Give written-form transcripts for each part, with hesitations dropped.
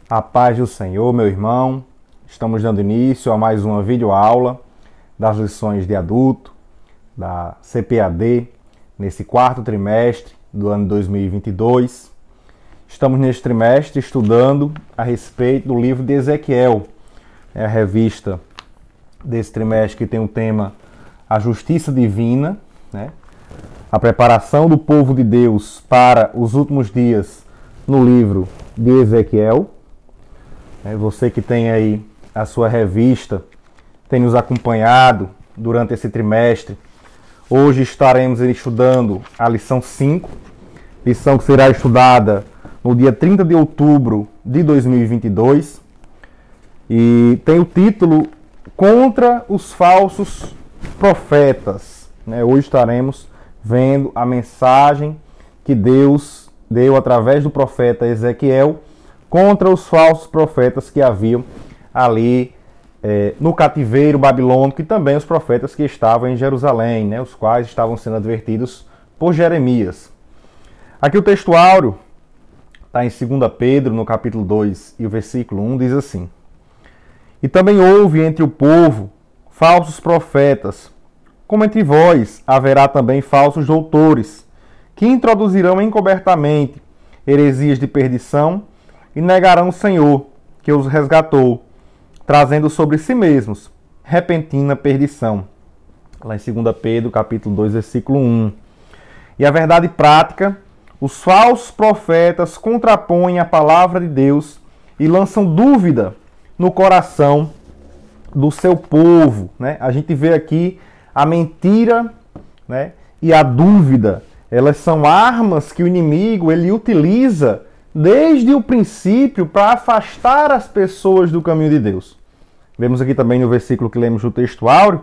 A paz do Senhor, meu irmão. Estamos dando início a mais uma videoaula das lições de adulto, da CPAD, nesse quarto trimestre do ano 2022. Estamos neste trimestre estudando a respeito do livro de Ezequiel. É a revista desse trimestre que tem o tema A Justiça Divina, né? A preparação do povo de Deus para os últimos dias no livro de Ezequiel. Você que tem aí a sua revista, tem nos acompanhado durante esse trimestre. Hoje estaremos estudando a lição 5, lição que será estudada no dia 30 de outubro de 2022. E tem o título Contra os Falsos Profetas. Hoje estaremos vendo a mensagem que Deus deu através do profeta Ezequiel contra os falsos profetas que haviam ali no cativeiro babilônico e também os profetas que estavam em Jerusalém, os quais estavam sendo advertidos por Jeremias. Aqui o texto áureo está em 2 Pedro, no capítulo 2 e o versículo 1, diz assim: E também houve entre o povo falsos profetas, como entre vós haverá também falsos doutores, que introduzirão encobertamente heresias de perdição e negarão o Senhor, que os resgatou, trazendo sobre si mesmos repentina perdição. Lá em 2 Pedro, capítulo 2, versículo 1. E a verdade prática, os falsos profetas contrapõem a palavra de Deus e lançam dúvida no coração do seu povo. A gente vê aqui a mentira, e a dúvida. Elas são armas que o inimigo ele utiliza desde o princípio para afastar as pessoas do caminho de Deus. Vemos aqui também no versículo que lemos do texto áureo,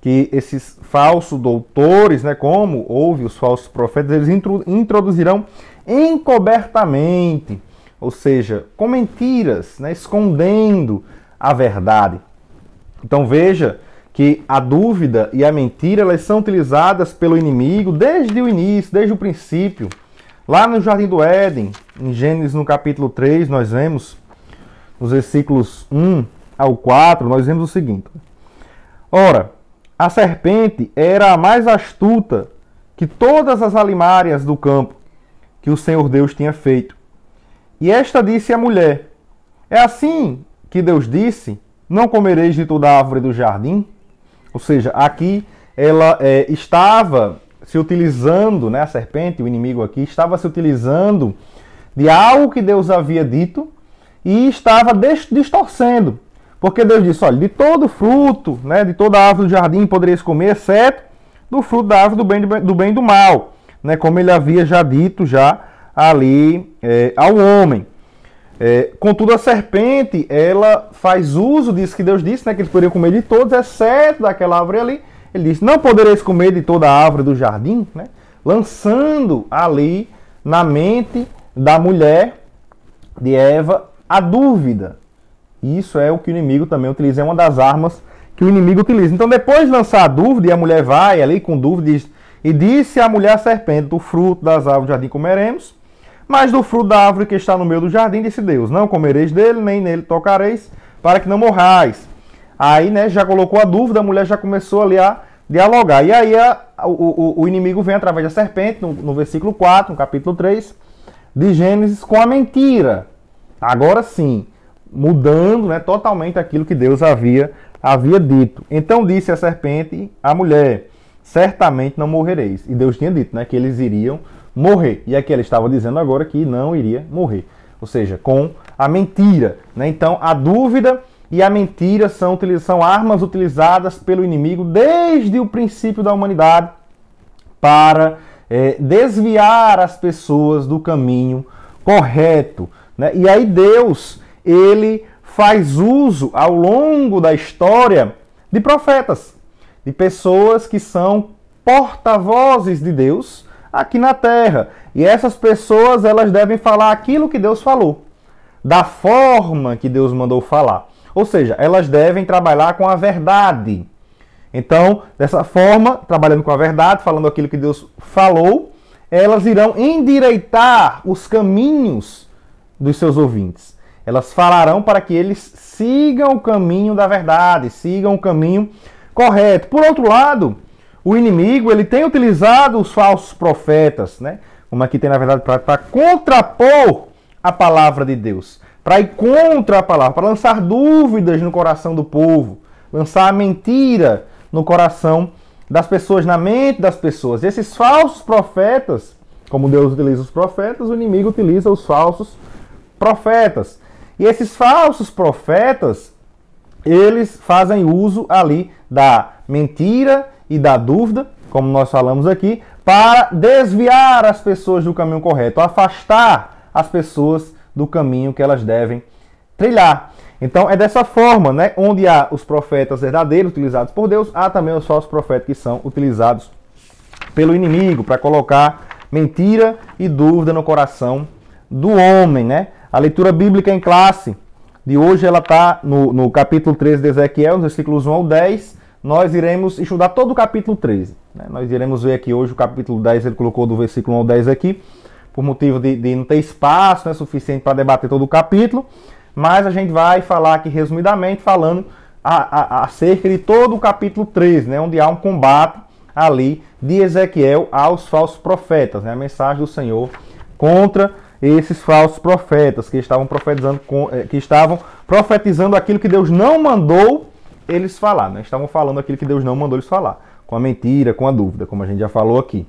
que esses falsos doutores, como houve os falsos profetas, eles introduzirão encobertamente, ou seja, com mentiras, escondendo a verdade. Então veja que a dúvida e a mentira elas são utilizadas pelo inimigo desde o início, desde o princípio. Lá no Jardim do Éden, em Gênesis no capítulo 3, nós vemos, nos versículos 1 ao 4, nós vemos o seguinte: Ora, a serpente era a mais astuta que todas as alimárias do campo que o Senhor Deus tinha feito. E esta disse à mulher: É assim que Deus disse, não comereis de toda a árvore do jardim? Ou seja, aqui ela estava se utilizando, a serpente, o inimigo aqui, estava se utilizando de algo que Deus havia dito e estava distorcendo. Porque Deus disse, olha, de todo fruto, de toda a árvore do jardim podereis comer, exceto do fruto da árvore do bem e do mal, como ele havia já dito ali ao homem. Contudo, a serpente, ela faz uso disso que Deus disse, que eles poderiam comer de todos, exceto daquela árvore ali. Ele disse, não podereis comer de toda a árvore do jardim, lançando ali na mente da mulher de Eva a dúvida. Isso é o que o inimigo também utiliza, é uma das armas que o inimigo utiliza. Então, depois de lançar a dúvida, e a mulher vai ali com dúvida, e disse a mulher à serpente, do fruto das árvores do jardim comeremos, mas do fruto da árvore que está no meio do jardim, disse Deus, não comereis dele, nem nele tocareis, para que não morrais. Aí, já colocou a dúvida, a mulher já começou ali a dialogar. E aí o inimigo vem através da serpente, no versículo 4, no capítulo 3, de Gênesis, com a mentira. Agora sim, mudando totalmente aquilo que Deus havia dito. Então disse a serpente à mulher, certamente não morrereis. E Deus tinha dito que eles iriam morrer. E aqui ele estava dizendo agora que não iria morrer. Ou seja, com a mentira. Então a dúvida e a mentira são armas utilizadas pelo inimigo desde o princípio da humanidade para desviar as pessoas do caminho correto. E aí Deus, ele faz uso ao longo da história de profetas, de pessoas que são porta-vozes de Deus aqui na terra. E essas pessoas, elas devem falar aquilo que Deus falou, da forma que Deus mandou falar. Ou seja, elas devem trabalhar com a verdade. Então, dessa forma, trabalhando com a verdade, falando aquilo que Deus falou, elas irão endireitar os caminhos dos seus ouvintes. Elas falarão para que eles sigam o caminho da verdade, sigam o caminho correto. Por outro lado, o inimigo ele tem utilizado os falsos profetas, né? Como aqui tem na verdade para contrapor a palavra de Deus, para ir contra a palavra, para lançar dúvidas no coração do povo, lançar a mentira no coração das pessoas, na mente das pessoas. E esses falsos profetas, como Deus utiliza os profetas, o inimigo utiliza os falsos profetas. E esses falsos profetas, eles fazem uso ali da mentira e da dúvida, como nós falamos aqui, para desviar as pessoas do caminho correto, afastar as pessoas do caminho que elas devem trilhar. Então é dessa forma, né, onde há os profetas verdadeiros utilizados por Deus, há também os falsos profetas que são utilizados pelo inimigo para colocar mentira e dúvida no coração do homem, né? A leitura bíblica em classe de hoje ela está no capítulo 13 de Ezequiel, nos versículos 1 ao 10. Nós iremos estudar todo o capítulo 13. Né? Nós iremos ver aqui hoje o capítulo 10, ele colocou do versículo 1 ao 10 aqui, por motivo de não ter espaço, né, suficiente para debater todo o capítulo. Mas a gente vai falar aqui resumidamente, falando acerca de todo o capítulo 13, né, onde há um combate ali de Ezequiel aos falsos profetas, né, a mensagem do Senhor contra esses falsos profetas que estavam profetizando aquilo que Deus não mandou eles falar, né? Estavam falando aquilo que Deus não mandou eles falar, com a mentira, com a dúvida, como a gente já falou aqui.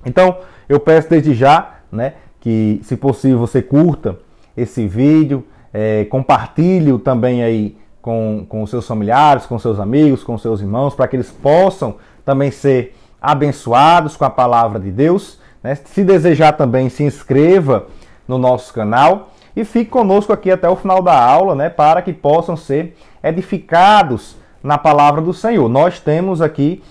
Então, eu peço desde já, né, que, se possível, você curta esse vídeo, compartilhe também aí com seus familiares, com seus amigos, com seus irmãos, para que eles possam também ser abençoados com a palavra de Deus. Né? Se desejar também, se inscreva no nosso canal e fique conosco aqui até o final da aula, né, para que possam ser edificados na palavra do Senhor. Nós temos aqui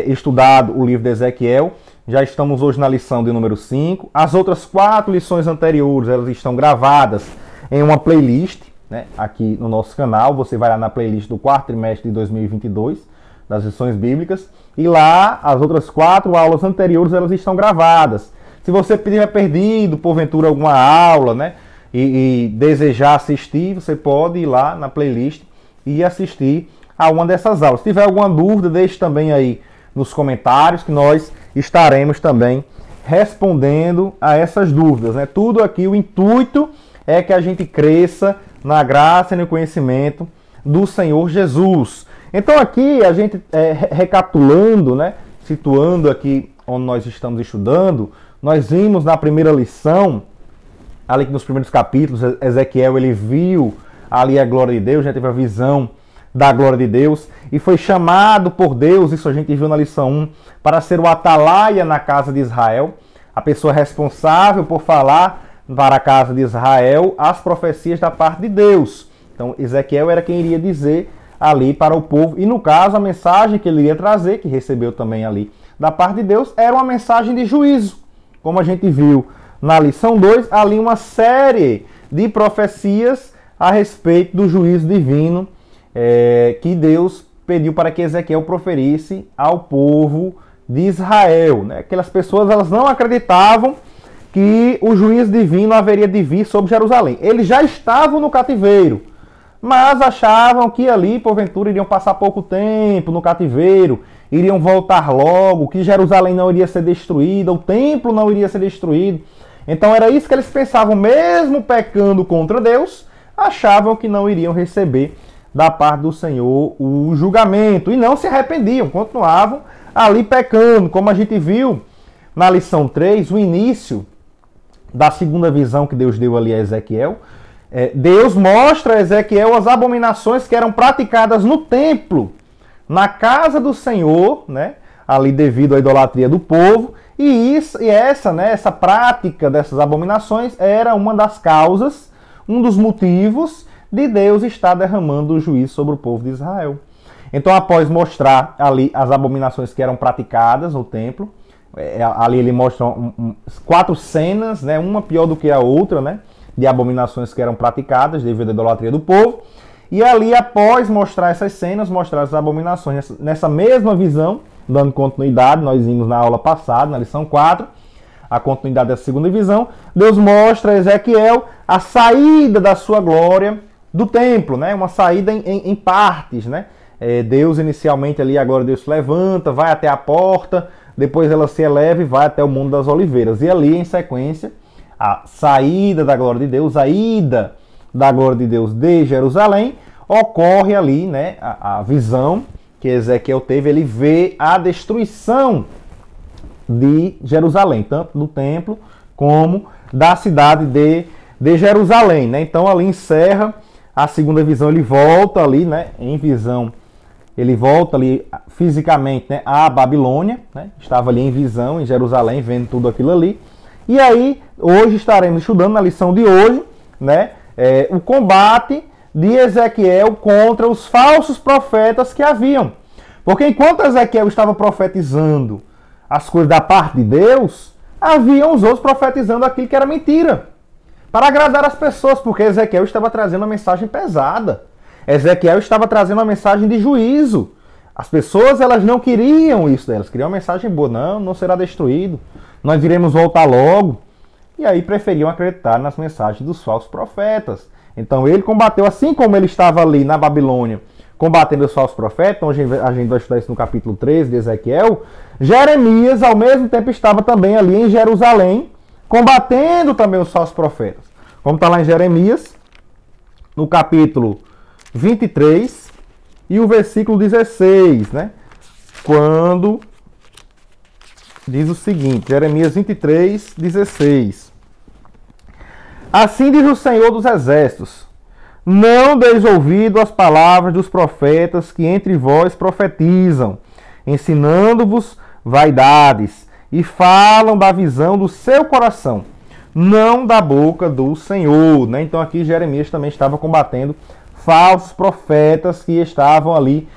estudado o livro de Ezequiel, já estamos hoje na lição de número 5. As outras 4 lições anteriores, elas estão gravadas em uma playlist, né, aqui no nosso canal. Você vai lá na playlist do 4º trimestre de 2022, das lições bíblicas, e lá as outras 4 aulas anteriores, elas estão gravadas. Se você tiver perdido, porventura, alguma aula, né, e desejar assistir, você pode ir lá na playlist e assistir a uma dessas aulas. Se tiver alguma dúvida, deixe também aí nos comentários, que nós estaremos também respondendo a essas dúvidas, né? Tudo aqui, o intuito é que a gente cresça na graça e no conhecimento do Senhor Jesus. Então aqui, a gente recapitulando, né, situando aqui onde nós estamos estudando, nós vimos na primeira lição, ali nos primeiros capítulos, Ezequiel ele viu ali a glória de Deus, já teve a visão da glória de Deus, e foi chamado por Deus, isso a gente viu na lição 1, para ser o atalaia na casa de Israel, a pessoa responsável por falar para a casa de Israel as profecias da parte de Deus. Então Ezequiel era quem iria dizer ali para o povo, e no caso a mensagem que ele iria trazer, que recebeu também ali da parte de Deus, era uma mensagem de juízo, como a gente viu na lição 2, ali uma série de profecias a respeito do juízo divino que Deus pediu para que Ezequiel proferisse ao povo de Israel. Né? Aquelas pessoas elas não acreditavam que o juízo divino haveria de vir sobre Jerusalém. Eles já estavam no cativeiro, mas achavam que ali, porventura, iriam passar pouco tempo no cativeiro, iriam voltar logo, que Jerusalém não iria ser destruída, o templo não iria ser destruído. Então era isso que eles pensavam, mesmo pecando contra Deus, achavam que não iriam receber da parte do Senhor o julgamento, e não se arrependiam, continuavam ali pecando, como a gente viu na lição 3, o início da segunda visão que Deus deu ali a Ezequiel. Deus mostra a Ezequiel as abominações que eram praticadas no templo, na casa do Senhor, né, ali devido à idolatria do povo, essa prática dessas abominações era uma das causas, um dos motivos de Deus estar derramando o juízo sobre o povo de Israel. Então, após mostrar ali as abominações que eram praticadas no templo, ali ele mostra 4 cenas, né, uma pior do que a outra, né, de abominações que eram praticadas devido à idolatria do povo. E ali, após mostrar essas cenas, mostrar as abominações, nessa mesma visão, dando continuidade, nós vimos na aula passada, na lição 4, a continuidade dessa segunda visão, Deus mostra a Ezequiel a saída da sua glória do templo, né? Uma saída em partes, né? Deus inicialmente ali, agora Deus se levanta, vai até a porta, depois ela se eleva e vai até o Monte das Oliveiras. E ali, em sequência, a saída da glória de Deus, a ida da glória de Deus de Jerusalém, ocorre ali, né? A visão que Ezequiel teve, ele vê a destruição de Jerusalém, tanto do templo como da cidade de Jerusalém, né? Então ali encerra a segunda visão, ele volta ali, né? Em visão, ele volta ali fisicamente, né? À Babilônia, né? Estava ali em visão, em Jerusalém, vendo tudo aquilo ali. E aí, hoje estaremos estudando na lição de hoje, né? O combate de Ezequiel contra os falsos profetas que haviam. Porque enquanto Ezequiel estava profetizando as coisas da parte de Deus, haviam os outros profetizando aquilo que era mentira, para agradar as pessoas, porque Ezequiel estava trazendo uma mensagem pesada. Ezequiel estava trazendo uma mensagem de juízo. As pessoas, elas não queriam isso, elas queriam uma mensagem boa. Não será destruído, nós iremos voltar logo. E aí preferiam acreditar nas mensagens dos falsos profetas. Então ele combateu, assim como ele estava ali na Babilônia, combatendo os falsos profetas. Hoje a gente vai estudar isso no capítulo 13 de Ezequiel. Jeremias, ao mesmo tempo, estava também ali em Jerusalém, combatendo também os falsos profetas. Como está lá em Jeremias, no capítulo 23 e o versículo 16, né? Quando diz o seguinte, Jeremias 23, 16. Assim diz o Senhor dos Exércitos: não deis ouvido às palavras dos profetas que entre vós profetizam, ensinando-vos vaidades, e falam da visão do seu coração, não da boca do Senhor. Né? Então aqui Jeremias também estava combatendo falsos profetas que estavam ali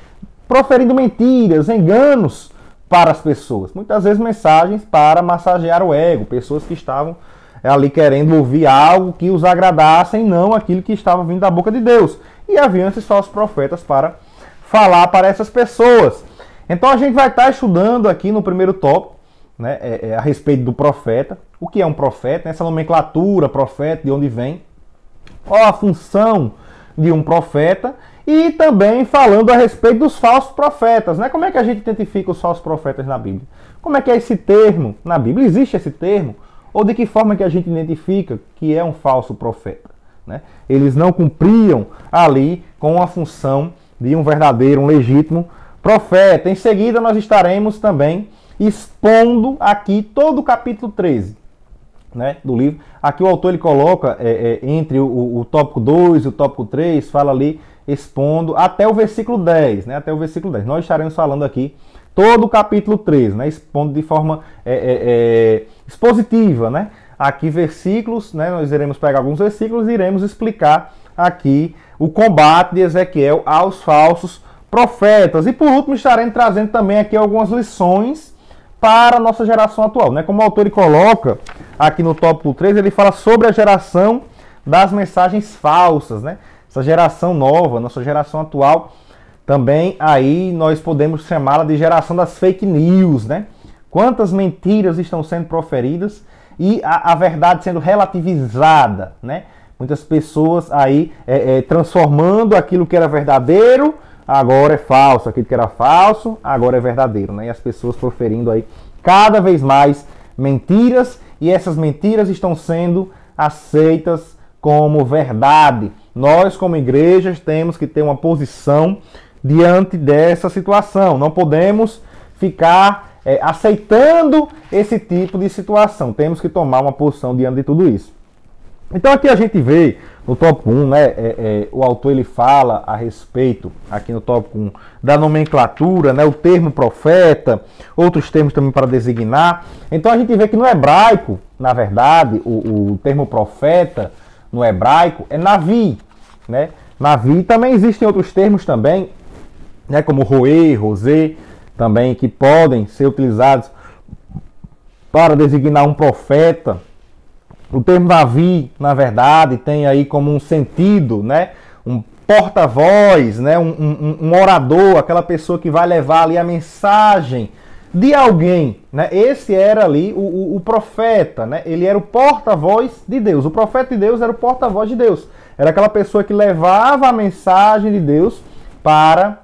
proferindo mentiras, enganos para as pessoas. Muitas vezes mensagens para massagear o ego, pessoas que estavam ali querendo ouvir algo que os agradassem, não aquilo que estava vindo da boca de Deus. E haviam esses falsos profetas para falar para essas pessoas. Então a gente vai estar estudando aqui no primeiro tópico, né, a respeito do profeta. O que é um profeta? Essa nomenclatura, profeta, de onde vem? Qual a função de um profeta? E também falando a respeito dos falsos profetas. Né? Como é que a gente identifica os falsos profetas na Bíblia? Como é que é esse termo na Bíblia? Existe esse termo? Ou de que forma que a gente identifica que é um falso profeta? Né? Eles não cumpriam ali com a função de um verdadeiro, um legítimo profeta. Em seguida nós estaremos também expondo aqui todo o capítulo 13, né, do livro. Aqui o autor ele coloca entre o tópico 2 e o tópico 3, fala ali expondo até o versículo 10. Né, até o versículo 10. Nós estaremos falando aqui todo o capítulo 13, né, expondo de forma expositiva, né? Aqui versículos, né? Nós iremos pegar alguns versículos e iremos explicar aqui o combate de Ezequiel aos falsos profetas. E por último estaremos trazendo também aqui algumas lições para a nossa geração atual, né? Como o autor coloca aqui no tópico 3, ele fala sobre a geração das mensagens falsas, né? Essa geração nova, nossa geração atual, também aí nós podemos chamá-la de geração das fake news, né? Quantas mentiras estão sendo proferidas e a verdade sendo relativizada, né? Muitas pessoas aí transformando aquilo que era verdadeiro, agora é falso. Aquilo que era falso, agora é verdadeiro, né? E as pessoas proferindo aí cada vez mais mentiras, e essas mentiras estão sendo aceitas como verdade. Nós, como igrejas, temos que ter uma posição diante dessa situação. Não podemos ficar aceitando esse tipo de situação. Temos que tomar uma posição diante de tudo isso. Então aqui a gente vê no tópico 1, né, o autor ele fala a respeito, aqui no tópico 1, da nomenclatura, né, o termo profeta, outros termos também para designar. Então a gente vê que no hebraico, na verdade, o termo profeta no hebraico é Navi. Né? Navi, também existem outros termos também, né, como Roê, Rosê, também, que podem ser utilizados para designar um profeta. O termo Navi, na verdade, tem aí como um sentido, né, um porta-voz, né, um orador, aquela pessoa que vai levar ali a mensagem de alguém, né? Esse era ali o profeta, né? Ele era o porta-voz de Deus. O profeta de Deus era o porta-voz de Deus. Era aquela pessoa que levava a mensagem de Deus para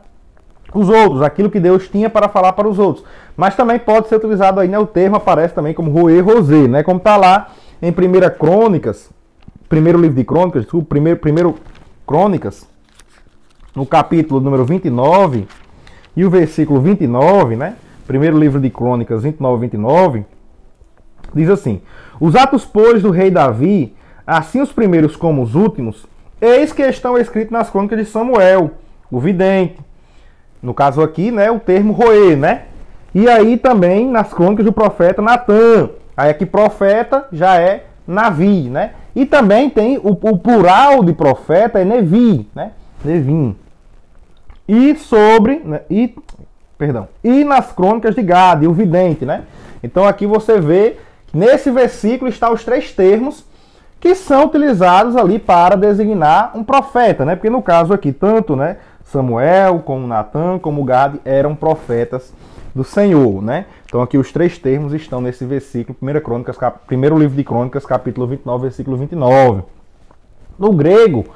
os outros, aquilo que Deus tinha para falar para os outros. Mas também pode ser utilizado aí, né? O termo aparece também como Roê Rosê, né? Como está lá em 1 Crônicas, primeiro livro de Crônicas, primeiro Crônicas, no capítulo número 29 e o versículo 29, né? Primeiro livro de Crônicas 29 e 29, diz assim: os atos, pois, do rei Davi, assim os primeiros como os últimos, eis que estão escritos nas crônicas de Samuel, o vidente. No caso aqui, né, o termo roê, né? E aí também nas crônicas do profeta Natã. Aí aqui profeta já é Navi, né? E também tem o plural de profeta é Nevi, né? Nevim. E sobre, né, e nas crônicas de Gade, o vidente, né? Então aqui você vê que nesse versículo está os três termos que são utilizados ali para designar um profeta, né? Porque no caso aqui, tanto, né, Samuel, como Natã, como Gade eram profetas do Senhor, né? Então aqui os três termos estão nesse versículo, primeiro livro de Crônicas, capítulo 29, versículo 29. No grego,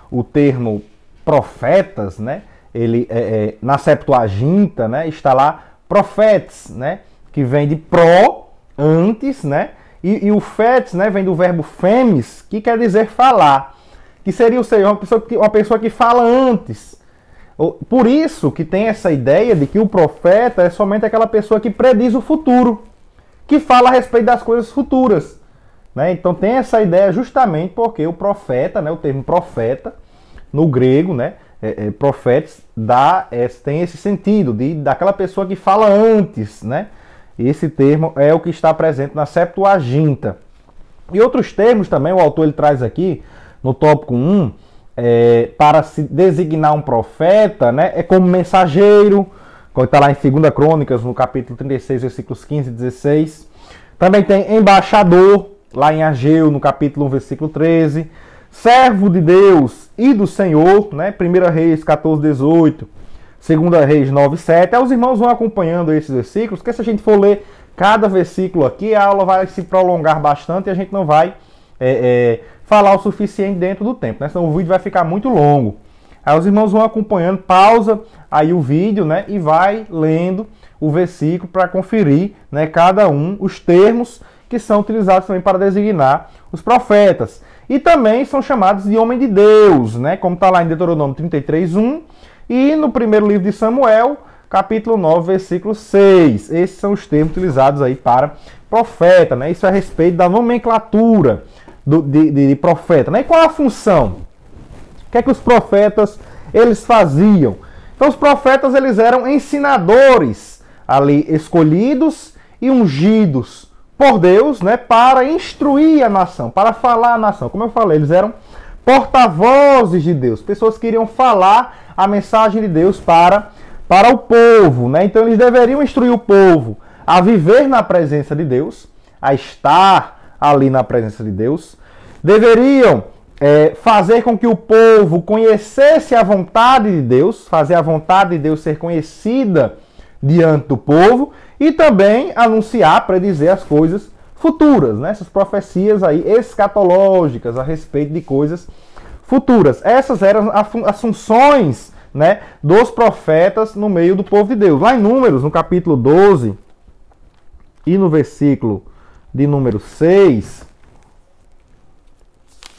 o termo profetas, né? Ele na Septuaginta, né, está lá profetes, né, que vem de pro, antes, né, e o fetes, né, vem do verbo femes, que quer dizer falar, que seria o Senhor, uma pessoa que fala antes. Por isso que tem essa ideia de que o profeta é somente aquela pessoa que prediz o futuro, que fala a respeito das coisas futuras, né? Então tem essa ideia justamente porque o profeta, né, o termo profeta no grego, né, profetas tem esse sentido daquela pessoa que fala antes, né? Esse termo é o que está presente na Septuaginta. E outros termos também, o autor ele traz aqui no tópico 1, para se designar um profeta, né? É como mensageiro, como está lá em 2 Crônicas, no capítulo 36, versículos 15 e 16. Também tem embaixador, lá em Ageu, no capítulo 1, versículo 13. Servo de Deus e do Senhor, né? 1 Reis 14, 18, 2 Reis 9, 7. Aí os irmãos vão acompanhando esses versículos, porque se a gente for ler cada versículo aqui, a aula vai se prolongar bastante e a gente não vai falar o suficiente dentro do tempo, né? Senão o vídeo vai ficar muito longo. Aí os irmãos vão acompanhando, pausa aí o vídeo, né? E vai lendo o versículo para conferir, né, cada um, os termos que são utilizados também para designar os profetas. E também são chamados de homem de Deus, né? Como está lá em Deuteronômio 33, 1 e no primeiro livro de Samuel, capítulo 9, versículo 6. Esses são os termos utilizados aí para profeta, né? Isso é a respeito da nomenclatura de profeta, né? E qual a função? O que é que os profetas eles faziam? Então os profetas eles eram ensinadores ali escolhidos e ungidos por Deus, né, para instruir a nação, para falar a nação. Como eu falei, eles eram porta-vozes de Deus, pessoas que iriam falar a mensagem de Deus para o povo, né? Então eles deveriam instruir o povo a viver na presença de Deus, a estar ali na presença de Deus. Deveriam fazer com que o povo conhecesse a vontade de Deus, fazer a vontade de Deus ser conhecida diante do povo, e também anunciar, predizer as coisas futuras, né? Essas profecias aí escatológicas a respeito de coisas futuras. Essas eram as funções, né, dos profetas no meio do povo de Deus. Lá em Números, no capítulo 12 e no versículo de número 6,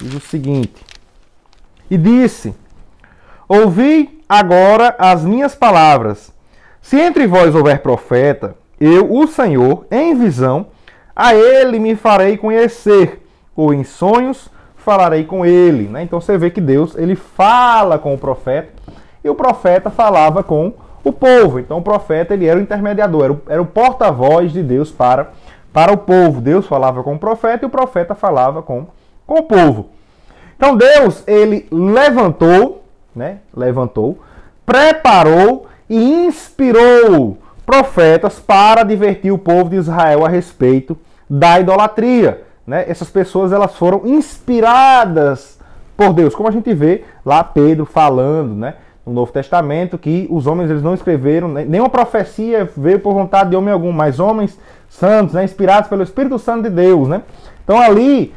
diz o seguinte: e disse: ouvi agora as minhas palavras. Se entre vós houver profeta, eu, o Senhor, em visão, a ele me farei conhecer, ou em sonhos falarei com ele. Né? Então você vê que Deus ele fala com o profeta, e o profeta falava com o povo. Então o profeta ele era o intermediador, era o porta-voz de Deus para o povo. Deus falava com o profeta e o profeta falava com o povo. Então Deus ele levantou, preparou e inspirou profetas para advertir o povo de Israel a respeito da idolatria. Né? Essas pessoas elas foram inspiradas por Deus, como a gente vê lá Pedro falando, né, no Novo Testamento, que os homens eles não escreveram, nenhuma profecia veio por vontade de homem algum, mas homens santos, né, inspirados pelo Espírito Santo de Deus, né? Então ali,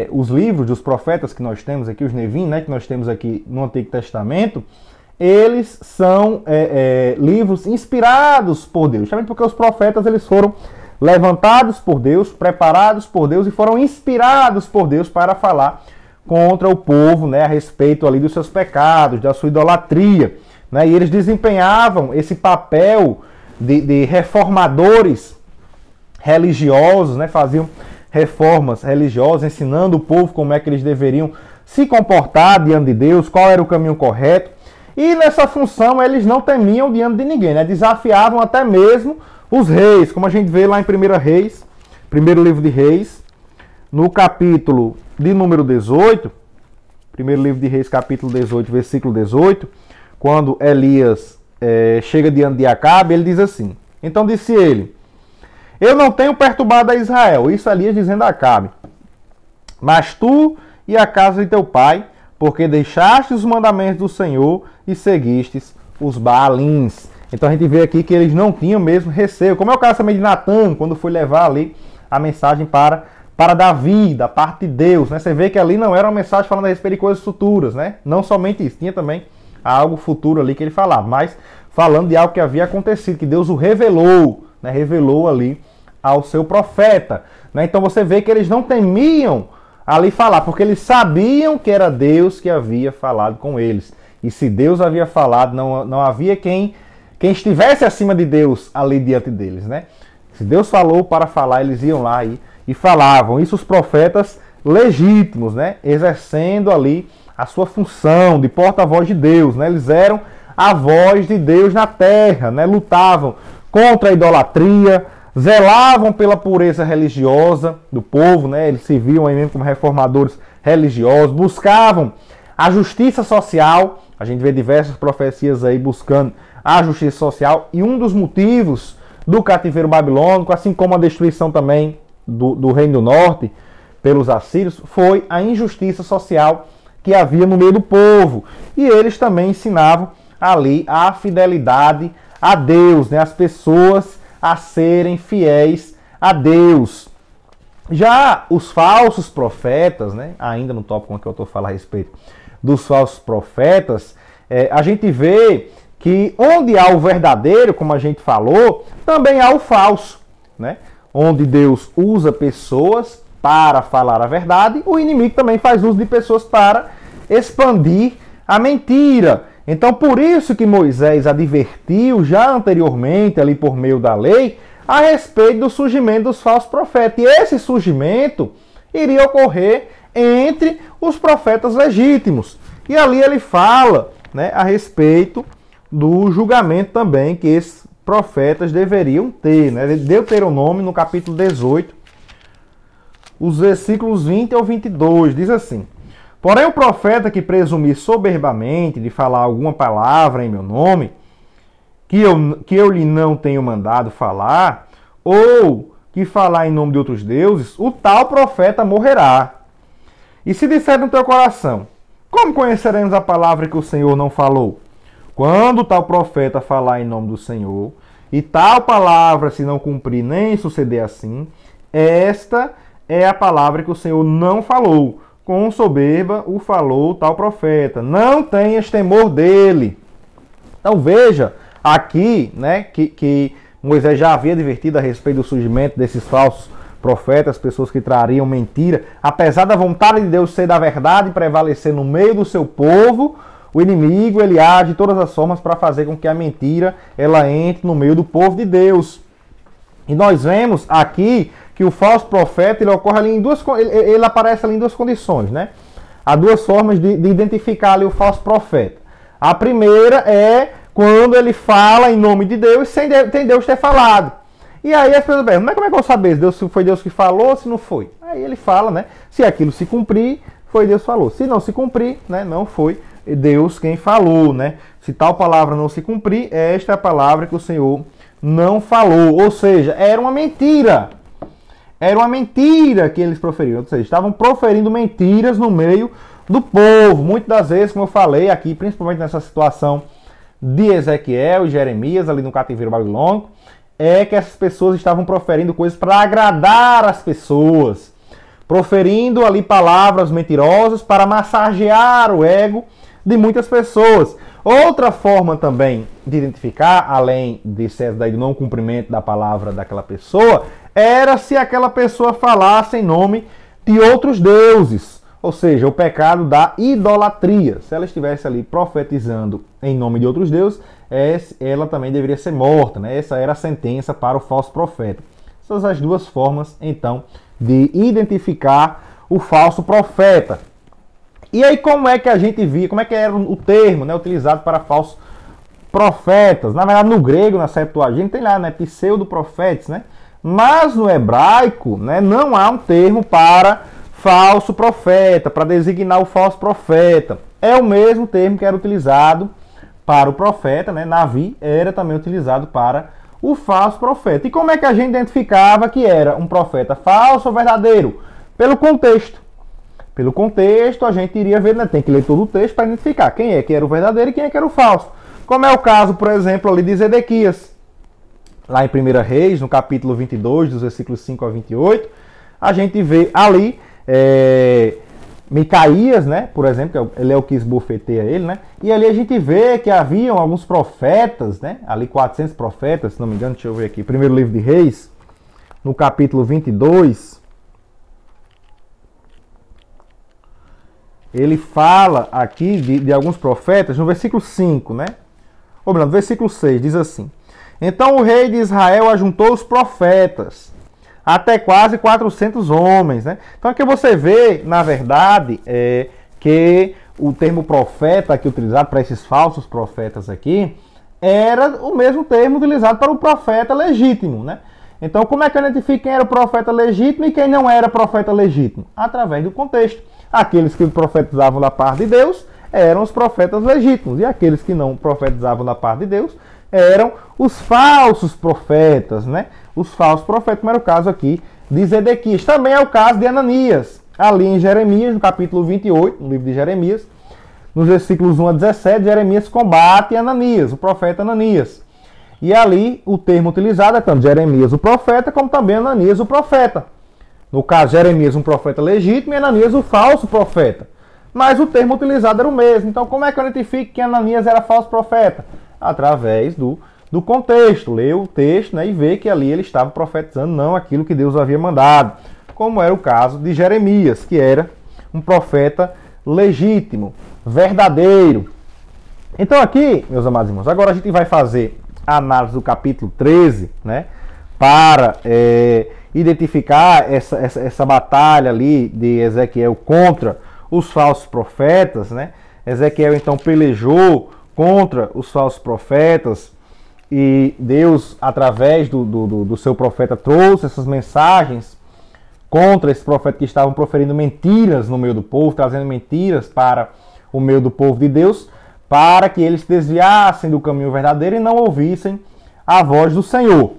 os livros dos profetas que nós temos aqui, os Nevim, né, que nós temos aqui no Antigo Testamento, eles são livros inspirados por Deus, justamente porque os profetas eles foram levantados por Deus, preparados por Deus e foram inspirados por Deus para falar contra o povo, né, a respeito ali dos seus pecados, da sua idolatria, né, e eles desempenhavam esse papel de reformadores religiosos, né, faziam reformas religiosas, ensinando o povo como é que eles deveriam se comportar diante de Deus, qual era o caminho correto, e nessa função eles não temiam diante de ninguém, né, desafiavam até mesmo os reis, como a gente vê lá em 1 Reis, primeiro livro de Reis, no capítulo de número 18, primeiro livro de Reis, capítulo 18, versículo 18, quando Elias chega diante de Acabe, ele diz assim: então disse ele, eu não tenho perturbado a Israel, isso Elias dizendo a Acabe, mas tu e a casa de teu pai, porque deixastes os mandamentos do Senhor e seguistes os Baalins. Então a gente vê aqui que eles não tinham mesmo receio, como é o caso também de Natã, quando foi levar ali a mensagem para Davi, da parte de Deus, né? Você vê que ali não era uma mensagem falando a respeito de coisas futuras, né? Não somente isso, tinha também algo futuro ali que ele falava, mas falando de algo que havia acontecido, que Deus o revelou, né? Revelou ali ao seu profeta, né? Então você vê que eles não temiam ali falar, porque eles sabiam que era Deus que havia falado com eles. E se Deus havia falado, não havia quem estivesse acima de Deus ali diante deles, né? Se Deus falou para falar, eles iam lá e falavam. Isso os profetas legítimos, né? Exercendo ali a sua função de porta-voz de Deus, né? Eles eram a voz de Deus na terra, né? Lutavam contra a idolatria, zelavam pela pureza religiosa do povo, né? Eles se viam aí mesmo como reformadores religiosos, buscavam a justiça social. A gente vê diversas profecias aí buscando a justiça social, e um dos motivos do cativeiro babilônico, assim como a destruição também do Reino do Norte pelos assírios, foi a injustiça social que havia no meio do povo. E eles também ensinavam ali a fidelidade a Deus, né? As pessoas a serem fiéis a Deus. Já os falsos profetas, né? Ainda no tópico que eu estou falando a respeito dos falsos profetas, a gente vê que onde há o verdadeiro, como a gente falou, também há o falso, né? Onde Deus usa pessoas para falar a verdade, o inimigo também faz uso de pessoas para expandir a mentira. Então, por isso que Moisés advertiu já anteriormente, ali por meio da lei, a respeito do surgimento dos falsos profetas. E esse surgimento iria ocorrer entre os profetas legítimos. E ali ele fala, né, a respeito do julgamento também que esses profetas deveriam ter, né? Deuteronômio, no capítulo 18, os versículos 20 ao 22, diz assim: porém o profeta que presumir soberbamente de falar alguma palavra em meu nome, que eu lhe não tenho mandado falar, ou que falar em nome de outros deuses, o tal profeta morrerá. E se disser no teu coração, como conheceremos a palavra que o Senhor não falou? Quando tal profeta falar em nome do Senhor, e tal palavra se não cumprir nem suceder assim, esta é a palavra que o Senhor não falou. Com soberba o falou tal profeta. Não tenhas temor dele. Então veja aqui, né, que Moisés já havia advertido a respeito do surgimento desses falsos profetas, pessoas que trariam mentira. Apesar da vontade de Deus ser da verdade e prevalecer no meio do seu povo, o inimigo ele age de todas as formas para fazer com que a mentira ela entre no meio do povo de Deus. E nós vemos aqui que o falso profeta ele ocorre ali em ele aparece ali em duas condições, né? Há duas formas de identificar ali o falso profeta. A primeira é quando ele fala em nome de Deus sem Deus ter falado. E aí as pessoas perguntam, mas como é que eu vou saber se foi Deus que falou ou se não foi? Aí ele fala, né? Se aquilo se cumprir, foi Deus que falou. Se não se cumprir, né, não foi Deus quem falou, né? Se tal palavra não se cumprir, esta é a palavra que o Senhor não falou. Ou seja, era uma mentira. Era uma mentira que eles proferiam. Ou seja, estavam proferindo mentiras no meio do povo. Muitas das vezes, como eu falei aqui, principalmente nessa situação de Ezequiel e Jeremias, ali no cativeiro babilônico, é que essas pessoas estavam proferindo coisas para agradar as pessoas, proferindo ali palavras mentirosas para massagear o ego de muitas pessoas. Outra forma também de identificar, além de ser daí do não cumprimento da palavra daquela pessoa, era se aquela pessoa falasse em nome de outros deuses, ou seja, o pecado da idolatria. Se ela estivesse ali profetizando em nome de outros deuses, ela também deveria ser morta, né? Essa era a sentença para o falso profeta. Essas são as duas formas, então, de identificar o falso profeta. E aí como é que a gente via, como é que era o termo, né, utilizado para falsos profetas? Na verdade, no grego, na Septuaginta, tem lá, né, pseudo-profetas, né? Mas no hebraico, né, não há um termo para falso profeta, para designar o falso profeta. É o mesmo termo que era utilizado para o profeta, né? Navi era também utilizado para o falso profeta. E como é que a gente identificava que era um profeta falso ou verdadeiro? Pelo contexto. Pelo contexto, a gente iria ver, né? Tem que ler todo o texto para identificar quem é que era o verdadeiro e quem é que era o falso. Como é o caso, por exemplo, ali de Zedequias. Lá em 1 Reis, no capítulo 22, dos versículos 5 a 28, a gente vê ali Micaías, né? Por exemplo, ele é o que esbofeteia ele, né? E ali a gente vê que haviam alguns profetas, né? Ali 400 profetas, se não me engano, deixa eu ver aqui. Primeiro livro de Reis, no capítulo 22, ele fala aqui de alguns profetas, no versículo 5, né? Ou melhor, no versículo 6, diz assim: Então o rei de Israel ajuntou os profetas, até quase 400 homens, né? Então aqui você vê, na verdade, que o termo profeta aqui utilizado para esses falsos profetas aqui, era o mesmo termo utilizado para o profeta legítimo, né? Então como é que eu identifico quem era o profeta legítimo e quem não era profeta legítimo? Através do contexto. Aqueles que profetizavam da parte de Deus eram os profetas legítimos, e aqueles que não profetizavam da parte de Deus eram os falsos profetas, né? Os falsos profetas, como era o caso aqui de Zedequias. Também é o caso de Ananias, ali em Jeremias, no capítulo 28, no livro de Jeremias, nos versículos 1 a 17, Jeremias combate Ananias, o profeta Ananias. E ali o termo utilizado é tanto Jeremias o profeta, como também Ananias o profeta. No caso, Jeremias um profeta legítimo e Ananias o falso profeta. Mas o termo utilizado era o mesmo. Então como é que eu identifico que Ananias era falso profeta? Através do contexto. Lê o texto, né, e vê que ali ele estava profetizando não aquilo que Deus havia mandado. Como era o caso de Jeremias, que era um profeta legítimo, verdadeiro. Então aqui, meus amados irmãos, agora a gente vai fazer a análise do capítulo 13, né, para identificar essa batalha ali de Ezequiel contra os falsos profetas, né? Ezequiel então pelejou contra os falsos profetas e Deus, através do seu profeta, trouxe essas mensagens contra esses profetas que estavam proferindo mentiras no meio do povo, trazendo mentiras para o meio do povo de Deus, para que eles se desviassem do caminho verdadeiro e não ouvissem a voz do Senhor.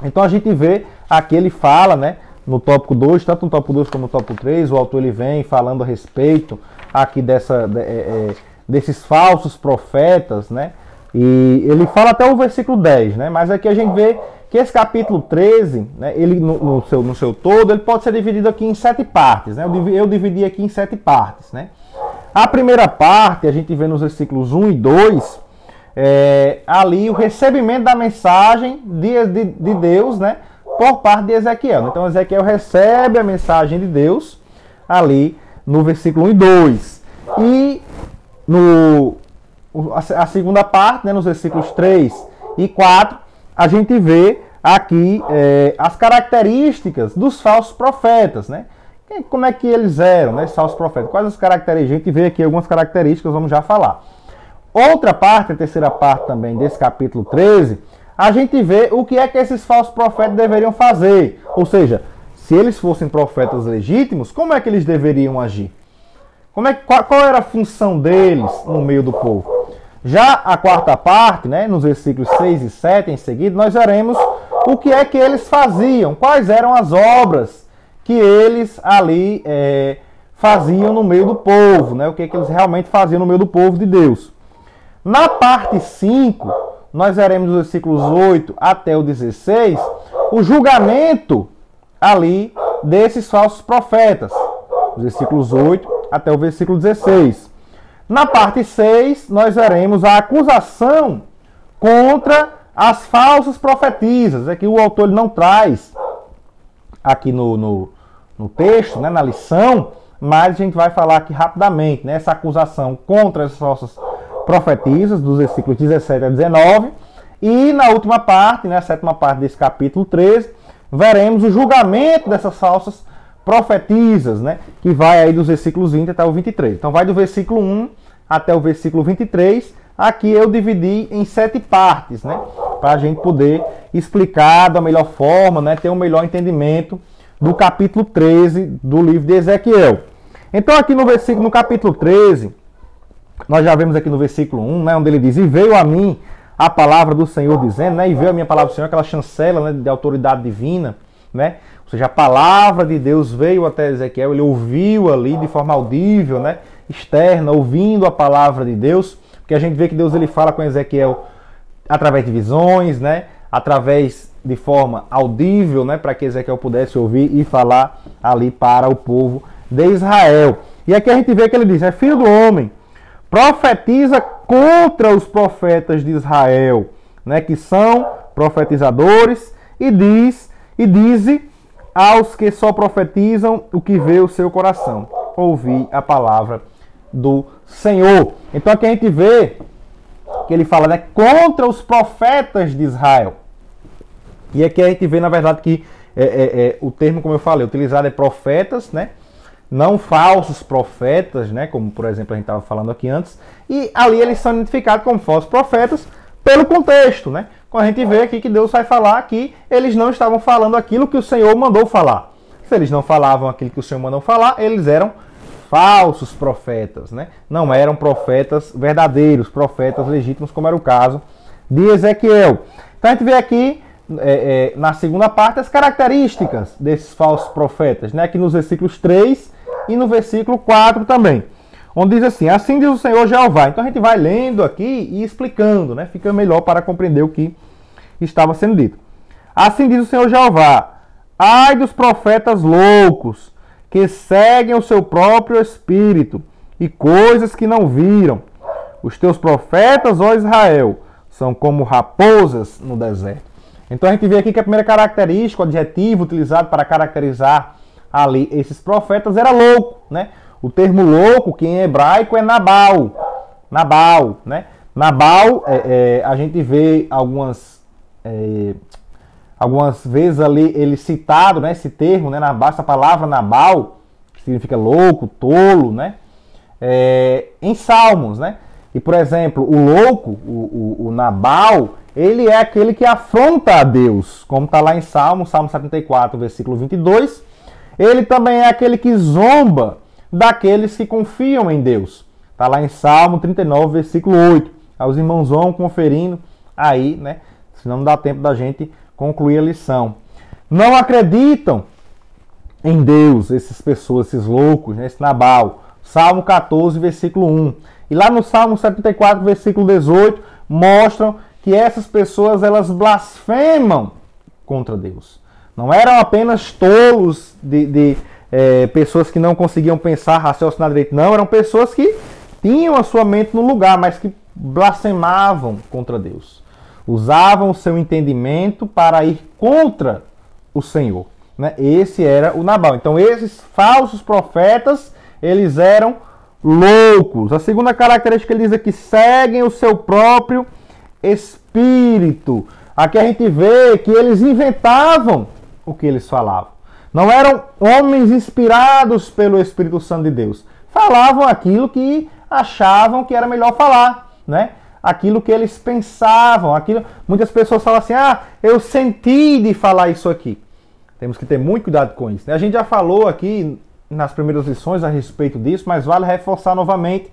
Então a gente vê aqui, ele fala, né, no tópico 2, tanto no tópico 2 como no tópico 3, o autor ele vem falando a respeito aqui desses falsos profetas, né, e ele fala até o versículo 10, né, mas aqui a gente vê que esse capítulo 13, né, ele no seu todo, ele pode ser dividido aqui em 7 partes, né, eu dividi aqui em 7 partes, né. A primeira parte, a gente vê nos versículos 1 e 2, ali o recebimento da mensagem de Deus, né, por parte de Ezequiel. Então Ezequiel recebe a mensagem de Deus ali no versículo 1 e 2. E a segunda parte, né, nos versículos 3 e 4, a gente vê aqui as características dos falsos profetas, né? Como é que eles eram, né, esses falsos profetas? Quais as características? A gente vê aqui algumas características, vamos já falar. Outra parte, a terceira parte também desse capítulo 13, a gente vê o que é que esses falsos profetas deveriam fazer. Ou seja, se eles fossem profetas legítimos, como é que eles deveriam agir? Qual era a função deles no meio do povo? Já a quarta parte, né, nos versículos 6 e 7 em seguida, nós veremos o que é que eles faziam, quais eram as obras que eles ali faziam no meio do povo, né? O que eles realmente faziam no meio do povo de Deus. Na parte 5, nós veremos os versículos 8 até o 16, o julgamento ali desses falsos profetas. Os versículos 8 até o versículo 16. Na parte 6, nós veremos a acusação contra as falsas profetisas. É que o autor ele não traz aqui no texto, né, na lição, mas a gente vai falar aqui rapidamente, né, essa acusação contra as falsas profetisas, dos versículos 17 a 19. E na última parte, né, a sétima parte desse capítulo 13, veremos o julgamento dessas falsas profetisas, né, que vai aí dos versículos 20 até o 23. Então vai do versículo 1 até o versículo 23. Aqui eu dividi em 7 partes, né, para a gente poder explicar da melhor forma, né, ter um melhor entendimento do capítulo 13 do livro de Ezequiel. Então aqui no capítulo 13, nós já vemos aqui no versículo 1, né, onde ele diz: "E veio a mim a palavra do Senhor dizendo", né, e veio a minha palavra do Senhor, aquela chancela, né, de autoridade divina, né, ou seja, a palavra de Deus veio até Ezequiel, ele ouviu ali de forma audível, né, externa, ouvindo a palavra de Deus, porque a gente vê que Deus ele fala com Ezequiel através de visões, né, através de forma audível, né, para que Ezequiel pudesse ouvir e falar ali para o povo de Israel. E aqui a gente vê que ele diz: "É filho do homem, profetiza contra os profetas de Israel", né, que são profetizadores, e dize aos que só profetizam o que vê o seu coração: ouvi a palavra do Senhor. Então aqui a gente vê que ele fala, né, contra os profetas de Israel. E aqui a gente vê, na verdade, que o termo, como eu falei, utilizado é profetas, né? Não falsos profetas, né? Como, por exemplo, a gente estava falando aqui antes. E ali eles são identificados como falsos profetas pelo contexto, né? Quando a gente vê aqui que Deus vai falar que eles não estavam falando aquilo que o Senhor mandou falar. Se eles não falavam aquilo que o Senhor mandou falar, eles eram falsos profetas, né? Não eram profetas verdadeiros, profetas legítimos, como era o caso de Ezequiel. Então a gente vê aqui, na segunda parte, as características desses falsos profetas, né? Aqui nos versículos 3 e no versículo 4 também, onde diz assim: "Assim diz o Senhor Jeová". Então a gente vai lendo aqui e explicando, né? Fica melhor para compreender o que estava sendo dito. "Assim diz o Senhor Jeová: ai dos profetas loucos, que seguem o seu próprio espírito e coisas que não viram. Os teus profetas, ó Israel, são como raposas no deserto." Então a gente vê aqui que a primeira característica, o adjetivo utilizado para caracterizar ali esses profetas era louco, né? O termo louco, que em hebraico é Nabal. Nabal, né? Nabal, a gente vê algumas vezes ali ele citado, né? Esse termo, né? Essa palavra Nabal, que significa louco, tolo, né? Em Salmos, né? E, por exemplo, o louco, o Nabal, ele é aquele que afronta a Deus, como está lá em Salmo 74, versículo 22. Ele também é aquele que zomba daqueles que confiam em Deus. Está lá em Salmo 39, versículo 8. Os irmãos vão conferindo aí, né? Senão não dá tempo da gente concluir a lição. Não acreditam em Deus, essas pessoas, esses loucos, né? Esse Nabal. Salmo 14, versículo 1. E lá no Salmo 74, versículo 18, mostram que essas pessoas, elas blasfemam contra Deus. Não eram apenas tolos de pessoas que não conseguiam pensar, raciocinar direito. Não, eram pessoas que tinham a sua mente no lugar, mas que blasfemavam contra Deus. Usavam o seu entendimento para ir contra o Senhor, né? Esse era o Nabal. Então esses falsos profetas, eles eram loucos. A segunda característica, ele diz aqui: seguem o seu próprio espírito. Aqui a gente vê que eles inventavam o que eles falavam. Não eram homens inspirados pelo Espírito Santo de Deus. Falavam aquilo que achavam que era melhor falar, né? Aquilo que eles pensavam. Muitas pessoas falam assim: ah, eu senti de falar isso aqui. Temos que ter muito cuidado com isso, né? A gente já falou aqui nas primeiras lições a respeito disso, mas vale reforçar novamente.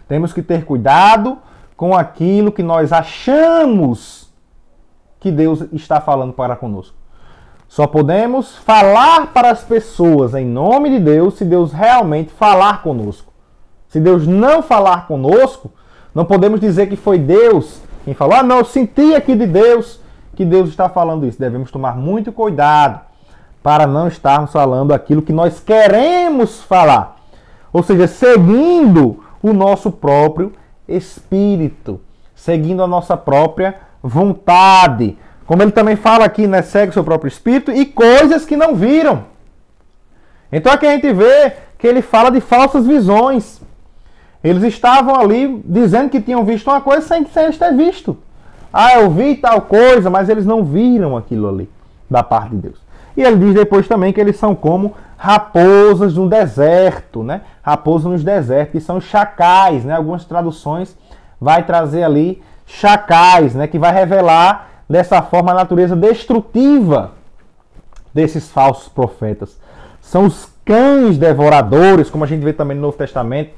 Temos que ter cuidado com aquilo que nós achamos que Deus está falando para conosco. Só podemos falar para as pessoas em nome de Deus se Deus realmente falar conosco. Se Deus não falar conosco, não podemos dizer que foi Deus quem falou. Ah, não, eu senti aqui de Deus que Deus está falando isso. Devemos tomar muito cuidado para não estarmos falando aquilo que nós queremos falar. Ou seja, seguindo o nosso próprio espírito, seguindo a nossa própria vontade. Como ele também fala aqui, né? Segue o seu próprio espírito e coisas que não viram. Então aqui a gente vê que ele fala de falsas visões. Eles estavam ali dizendo que tinham visto uma coisa sem eles ter visto. Ah, eu vi tal coisa, mas eles não viram aquilo ali da parte de Deus. E ele diz depois também que eles são como raposas no deserto, né? Raposas nos desertos, que são chacais, né? Algumas traduções vai trazer ali chacais, né? Que vai revelar dessa forma a natureza destrutiva desses falsos profetas. São os cães devoradores, como a gente vê também no Novo Testamento,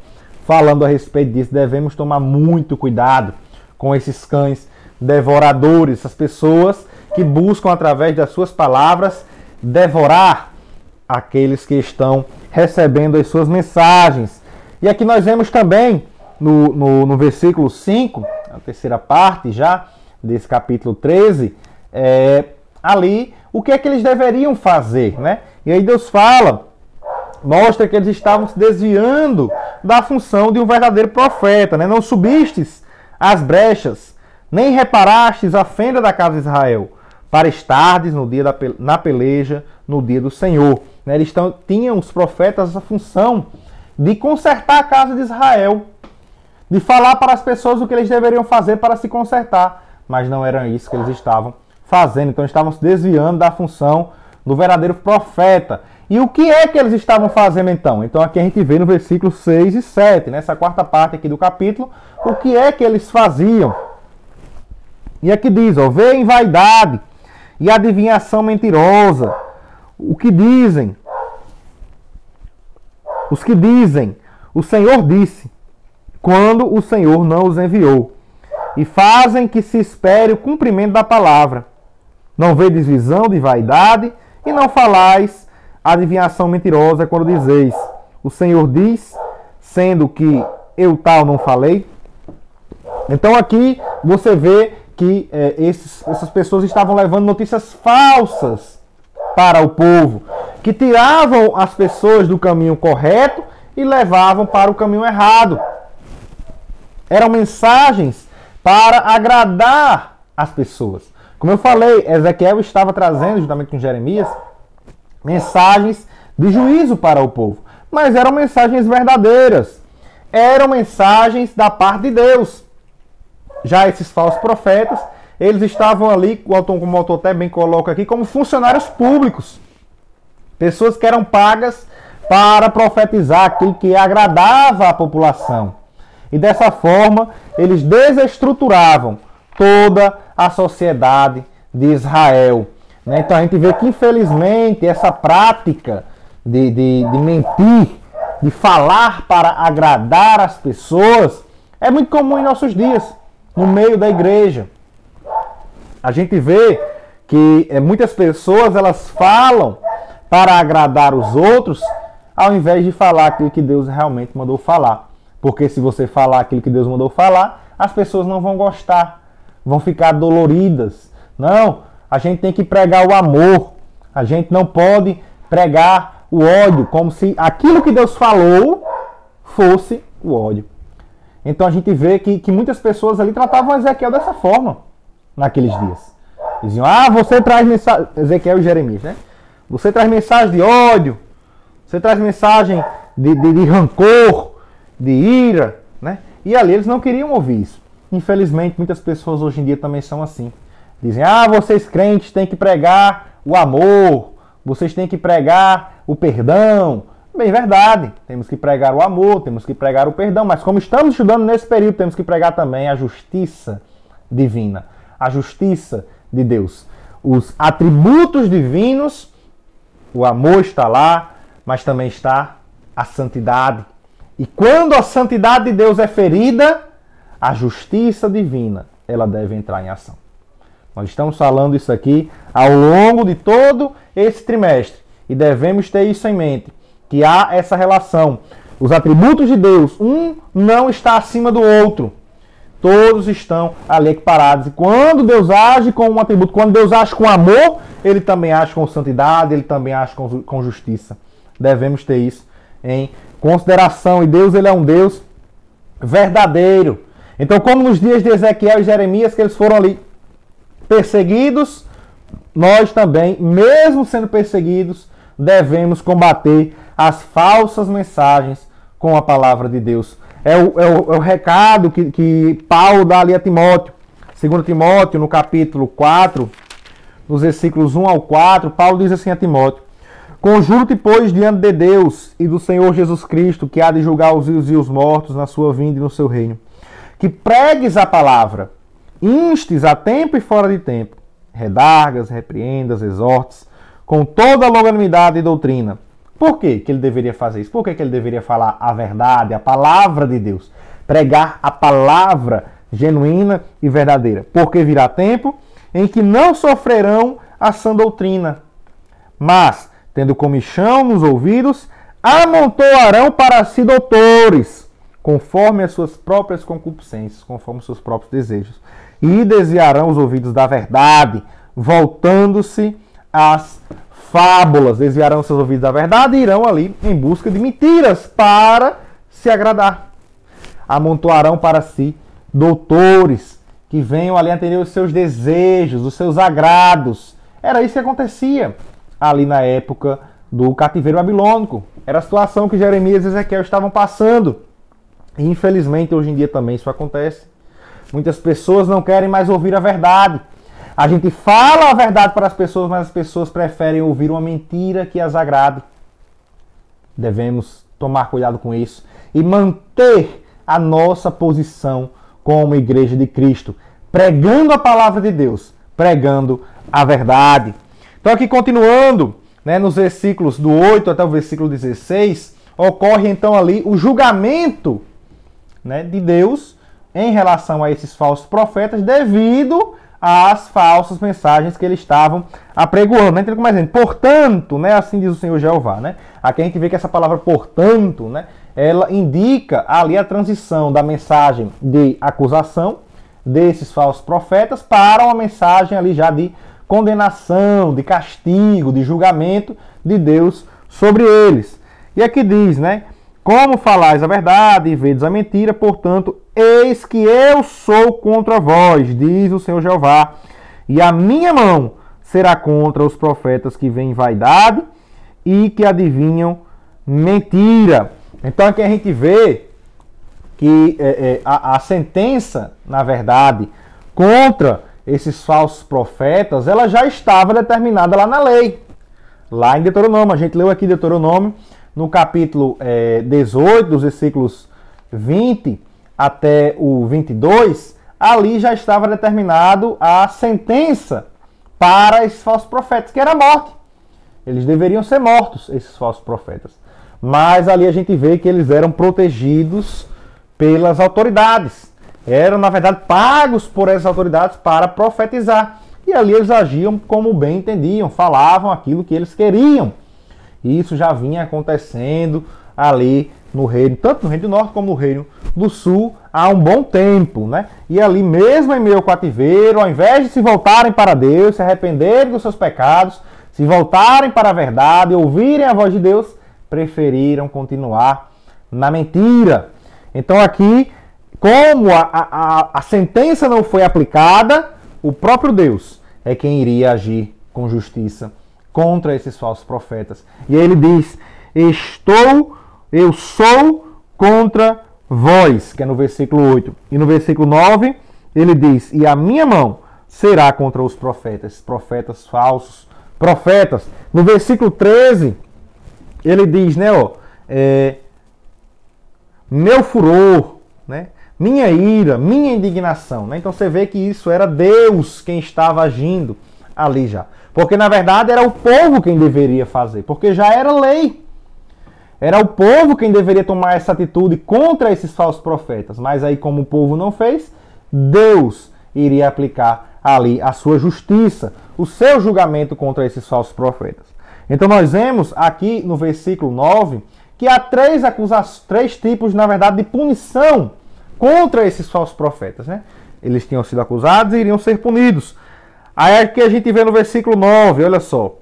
falando a respeito disso. Devemos tomar muito cuidado com esses cães devoradores, essas pessoas que buscam através das suas palavras devorar aqueles que estão recebendo as suas mensagens. E aqui nós vemos também no versículo 5, a terceira parte já desse capítulo 13, ali o que é que eles deveriam fazer, né? E aí Deus mostra que eles estavam se desviando da função de um verdadeiro profeta, né? Não subistes as brechas, nem reparastes a fenda da casa de Israel, para estardes no dia na peleja, no dia do Senhor. Né? Eles tinham, os profetas, essa função de consertar a casa de Israel, de falar para as pessoas o que eles deveriam fazer para se consertar, mas não era isso que eles estavam fazendo. Então estavam se desviando da função do verdadeiro profeta. E o que é que eles estavam fazendo então? Então aqui a gente vê no versículo 6 e 7, nessa quarta parte aqui do capítulo, o que é que eles faziam. E aqui diz, veem vaidade e adivinhação mentirosa. O que dizem? Os que dizem, o Senhor disse, quando o Senhor não os enviou. E fazem que se espere o cumprimento da palavra. Não vedes visão de vaidade e não falais adivinhação mentirosa quando dizeis, o Senhor diz, sendo que eu tal não falei. Então aqui você vê que essas pessoas estavam levando notícias falsas para o povo, que tiravam as pessoas do caminho correto e levavam para o caminho errado. Eram mensagens para agradar as pessoas. Como eu falei, Ezequiel estava trazendo, juntamente com Jeremias, mensagens de juízo para o povo. Mas eram mensagens verdadeiras. Eram mensagens da parte de Deus. Já esses falsos profetas, eles estavam ali, como o autor até bem coloca aqui, como funcionários públicos. Pessoas que eram pagas para profetizar aquilo que agradava à população. E dessa forma, eles desestruturavam toda a sociedade de Israel. Né? Então a gente vê que, infelizmente, essa prática de mentir, de falar para agradar as pessoas, é muito comum em nossos dias, no meio da igreja. A gente vê que muitas pessoas elas falam para agradar os outros, ao invés de falar aquilo que Deus realmente mandou falar. Porque se você falar aquilo que Deus mandou falar, as pessoas não vão gostar, vão ficar doloridas. Não, a gente tem que pregar o amor. A gente não pode pregar o ódio, como se aquilo que Deus falou fosse o ódio. Então a gente vê que muitas pessoas ali tratavam Ezequiel dessa forma naqueles dias. Diziam, você traz mensagem, Ezequiel e Jeremias, né? Você traz mensagem de ódio, você traz mensagem de rancor, de ira, né? E ali eles não queriam ouvir isso. Infelizmente, muitas pessoas hoje em dia também são assim. Dizem, vocês crentes têm que pregar o amor, vocês têm que pregar o perdão. Bem, verdade, temos que pregar o amor, temos que pregar o perdão, mas como estamos estudando nesse período, temos que pregar também a justiça divina, a justiça de Deus. Os atributos divinos, o amor está lá, mas também está a santidade. E quando a santidade de Deus é ferida, a justiça divina, ela deve entrar em ação. Nós estamos falando isso aqui ao longo de todo esse trimestre. E devemos ter isso em mente, que há essa relação. Os atributos de Deus, um não está acima do outro. Todos estão ali equiparados. E quando Deus age com um atributo, quando Deus age com amor, Ele também age com santidade, Ele também age com justiça. Devemos ter isso em consideração. E Deus, Ele é um Deus verdadeiro. Então, como nos dias de Ezequiel e Jeremias, que eles foram ali perseguidos, nós também, mesmo sendo perseguidos, devemos combater as falsas mensagens com a palavra de Deus. É o recado que Paulo dá ali a Timóteo. 2 Timóteo, no capítulo 4, nos versículos 1 ao 4, Paulo diz assim a Timóteo: Conjuro-te, pois, diante de Deus e do Senhor Jesus Cristo, que há de julgar os vivos e os mortos na sua vinda e no seu reino, que pregues a palavra, instes a tempo e fora de tempo, redargas, repreendas, exortes, com toda a longanimidade e doutrina. Por que ele deveria fazer isso? Por que ele deveria falar a verdade, a palavra de Deus? Pregar a palavra genuína e verdadeira. Porque virá tempo em que não sofrerão a sã doutrina, mas, tendo comichão nos ouvidos, amontoarão para si doutores, conforme as suas próprias concupiscências, conforme os seus próprios desejos. E desviarão os ouvidos da verdade, voltando-se às fábulas, desviarão seus ouvidos da verdade e irão ali em busca de mentiras para se agradar. Amontoarão para si doutores que venham ali atender os seus desejos, os seus agrados. Era isso que acontecia ali na época do cativeiro babilônico. Era a situação que Jeremias e Ezequiel estavam passando. E infelizmente hoje em dia também isso acontece. Muitas pessoas não querem mais ouvir a verdade. A gente fala a verdade para as pessoas, mas as pessoas preferem ouvir uma mentira que as agrade. Devemos tomar cuidado com isso e manter a nossa posição como Igreja de Cristo, pregando a palavra de Deus, pregando a verdade. Então aqui continuando, nos versículos do 8 até o versículo 16, ocorre então ali o julgamento de Deus em relação a esses falsos profetas devido às falsas mensagens que eles estavam apregoando. Entende como exemplo? Portanto, assim diz o Senhor Jeová. Aqui a gente vê que essa palavra portanto, ela indica ali a transição da mensagem de acusação desses falsos profetas para uma mensagem ali já de condenação, de castigo, de julgamento de Deus sobre eles. E aqui diz, como falais a verdade e vedes a mentira, portanto, eis que eu sou contra vós, diz o Senhor Jeová, e a minha mão será contra os profetas que veem vaidade e que adivinham mentira. Então aqui a gente vê que a sentença, na verdade, contra esses falsos profetas, ela já estava determinada lá na lei. Lá em Deuteronômio, a gente leu aqui Deuteronômio, no capítulo 18, dos versículos 20 até o 22, ali já estava determinado a sentença para esses falsos profetas, que era a morte. Eles deveriam ser mortos, esses falsos profetas. Mas ali a gente vê que eles eram protegidos pelas autoridades. Eram, na verdade, pagos por essas autoridades para profetizar. E ali eles agiam como bem entendiam, falavam aquilo que eles queriam. E isso já vinha acontecendo ali no reino, tanto no reino do norte como no reino do sul, há um bom tempo, E ali mesmo em meio ao cativeiro, ao invés de se voltarem para Deus, se arrependerem dos seus pecados, se voltarem para a verdade, ouvirem a voz de Deus, preferiram continuar na mentira. Então aqui, como a sentença não foi aplicada, o próprio Deus é quem iria agir com justiça contra esses falsos profetas. E aí ele diz, eu sou contra vós, que é no versículo 8. E no versículo 9, ele diz, e a minha mão será contra os profetas falsos profetas. No versículo 13, ele diz, meu furor, minha ira, minha indignação. Então você vê que isso era Deus quem estava agindo ali já. Porque na verdade era o povo quem deveria fazer, porque já era lei. Era o povo quem deveria tomar essa atitude contra esses falsos profetas. Mas aí como o povo não fez, Deus iria aplicar ali a sua justiça, o seu julgamento contra esses falsos profetas. Então nós vemos aqui no versículo 9 que há três tipos, na verdade, de punição contra esses falsos profetas, né? Eles tinham sido acusados e iriam ser punidos. Aí aqui a gente vê no versículo 9, olha só.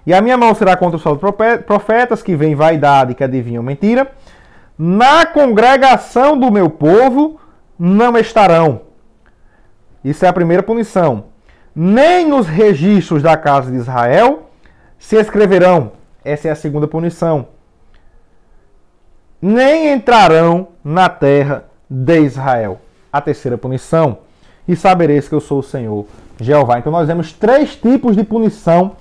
E a minha mão será contra os falsos profetas que veem vaidade e que adivinham mentira. Na congregação do meu povo não estarão. Isso é a primeira punição. Nem nos registros da casa de Israel se escreverão. Essa é a segunda punição. Nem entrarão na terra de Israel. A terceira punição. E sabereis que eu sou o Senhor, Jeová. Então nós vemos três tipos de punição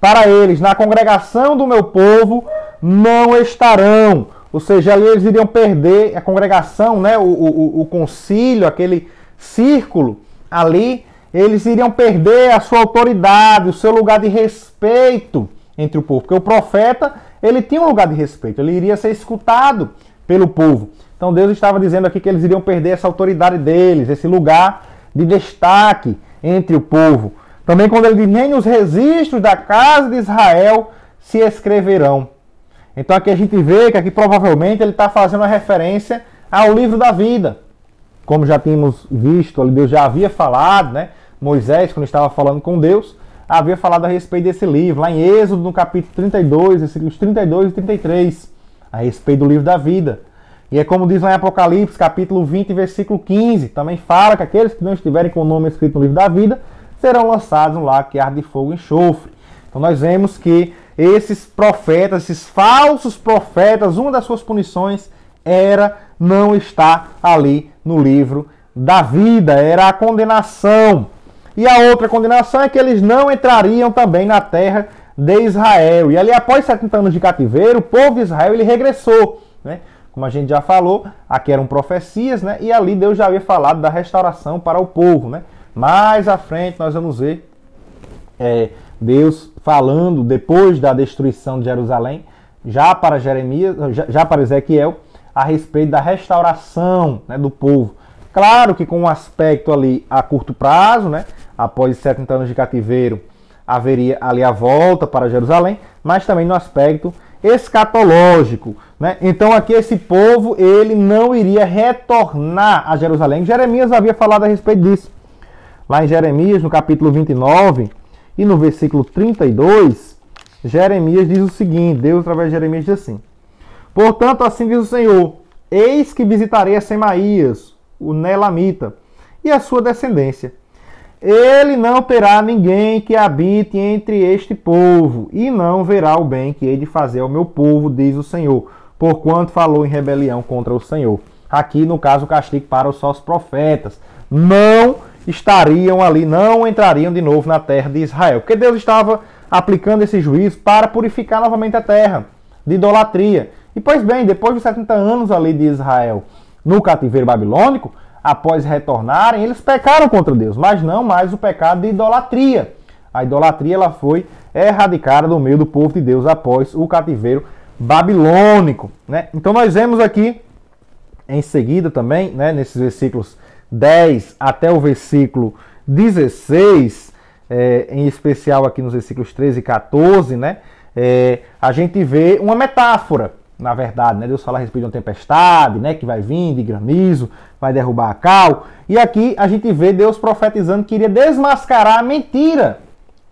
para eles. Na congregação do meu povo não estarão. Ou seja, ali eles iriam perder a congregação, né? o concílio, aquele círculo ali. Eles iriam perder a sua autoridade, o seu lugar de respeito entre o povo. Porque o profeta, ele tinha um lugar de respeito. Ele iria ser escutado pelo povo. Então Deus estava dizendo aqui que eles iriam perder essa autoridade deles, esse lugar de destaque entre o povo. Também quando ele diz, nem os registros da casa de Israel se escreverão. Então aqui a gente vê que aqui provavelmente ele está fazendo uma referência ao livro da vida. Como já tínhamos visto, Deus já havia falado, né? Moisés, quando estava falando com Deus, havia falado a respeito desse livro, lá em Êxodo, no capítulo 32, versículos 32 e 33, a respeito do livro da vida. E é como diz lá em Apocalipse, capítulo 20, versículo 15, também fala que aqueles que não estiverem com o nome escrito no livro da vida serão lançados no lago que arde de fogo e enxofre. Então nós vemos que esses profetas, esses falsos profetas, uma das suas punições era não estar ali no livro da vida, era a condenação. E a outra condenação é que eles não entrariam também na terra de Israel. E ali após 70 anos de cativeiro, o povo de Israel ele regressou, né? Como a gente já falou, aqui eram profecias, né? E ali Deus já havia falado da restauração para o povo, né? Mais à frente nós vamos ver Deus falando, depois da destruição de Jerusalém, já para Jeremias, já para Ezequiel, a respeito da restauração, né, do povo. Claro que com um aspecto ali a curto prazo, né? Após 70 anos de cativeiro, haveria ali a volta para Jerusalém, mas também no aspecto escatológico, né? Então aqui esse povo, ele não iria retornar a Jerusalém. Jeremias havia falado a respeito disso. Lá em Jeremias, no capítulo 29 e no versículo 32, Jeremias diz o seguinte, Deus através de Jeremias diz assim: portanto, assim diz o Senhor, eis que visitarei a Semaías, o Nelamita, e a sua descendência. Ele não terá ninguém que habite entre este povo, e não verá o bem que hei de fazer ao meu povo, diz o Senhor, porquanto falou em rebelião contra o Senhor. Aqui, no caso, o castigo para os falsos profetas. Não estariam ali, não entrariam de novo na terra de Israel. Porque Deus estava aplicando esse juízo para purificar novamente a terra de idolatria. E pois bem, depois de 70 anos ali de Israel no cativeiro babilônico, após retornarem, eles pecaram contra Deus, mas não mais o pecado de idolatria. A idolatria ela foi erradicada do meio do povo de Deus após o cativeiro babilônico, né? Então nós vemos aqui, em seguida também, né, nesses versículos 10 até o versículo 16, em especial aqui nos versículos 13 e 14, né, a gente vê uma metáfora. Na verdade, né? Deus fala a respeito de uma tempestade, né? Que vai vir de granizo, vai derrubar a cal. E aqui a gente vê Deus profetizando que iria desmascarar a mentira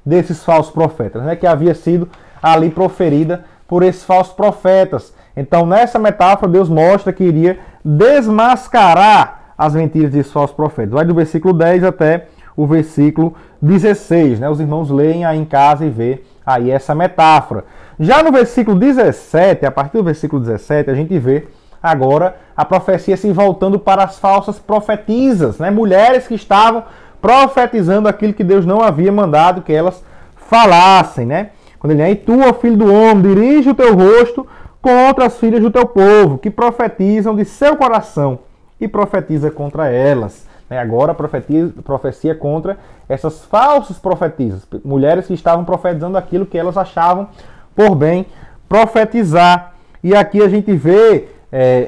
desses falsos profetas, né? Que havia sido ali proferida por esses falsos profetas. Então, nessa metáfora, Deus mostra que iria desmascarar as mentiras desses falsos profetas. Vai do versículo 10 até o versículo 16, né? Os irmãos leem aí em casa e vê aí essa metáfora. Já no versículo 17, a partir do versículo 17, a gente vê agora a profecia se voltando para as falsas profetisas, né? Mulheres que estavam profetizando aquilo que Deus não havia mandado que elas falassem, né? Quando ele diz, e tu, ó filho do homem, dirige o teu rosto contra as filhas do teu povo, que profetizam de seu coração, e profetiza contra elas. Agora a profecia contra essas falsas profetisas, mulheres que estavam profetizando aquilo que elas achavam por bem profetizar. E aqui a gente vê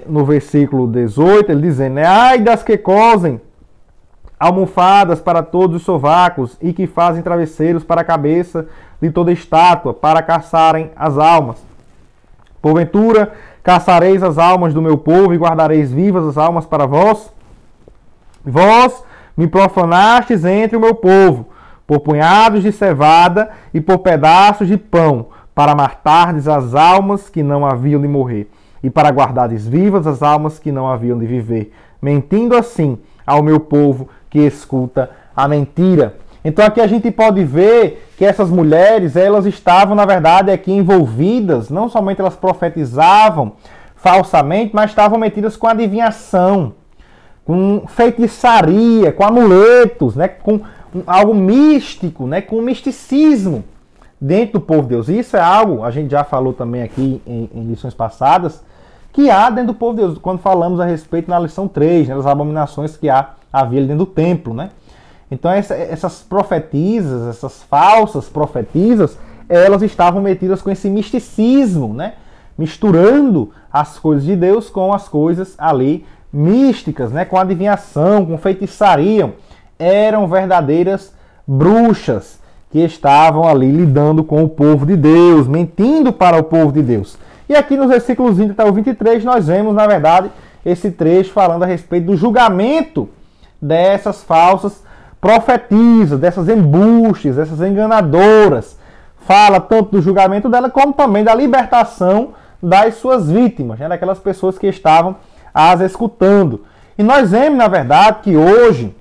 no versículo 18, ele dizendo, ai das que cosem almofadas para todos os sovacos, e que fazem travesseiros para a cabeça de toda estátua, para caçarem as almas. Porventura, caçareis as almas do meu povo e guardareis vivas as almas para vós? Vós me profanastes entre o meu povo, por punhados de cevada e por pedaços de pão, para matardes as almas que não haviam de morrer, e para guardardes vivas as almas que não haviam de viver, mentindo assim ao meu povo que escuta a mentira. Então aqui a gente pode ver que essas mulheres, elas estavam, na verdade, aqui envolvidas, não somente elas profetizavam falsamente, mas estavam metidas com adivinhação, com feitiçaria, com amuletos, né, com algo místico, né, com misticismo dentro do povo de Deus. Isso é algo, a gente já falou também aqui em lições passadas, que há dentro do povo de Deus, quando falamos a respeito na lição 3, né, das abominações que havia dentro do templo, né? Então essas profetisas, essas falsas profetisas, elas estavam metidas com esse misticismo, né? Misturando as coisas de Deus com as coisas ali místicas, né? Com adivinhação, com feitiçaria. Eram verdadeiras bruxas que estavam ali lidando com o povo de Deus, mentindo para o povo de Deus. E aqui nos versículos 20 até o 23 nós vemos, na verdade, esse trecho falando a respeito do julgamento dessas falsas profetizas, dessas embustes, dessas enganadoras. Fala tanto do julgamento dela, como também da libertação das suas vítimas, né? Daquelas pessoas que estavam as escutando. E nós vemos, na verdade, que hoje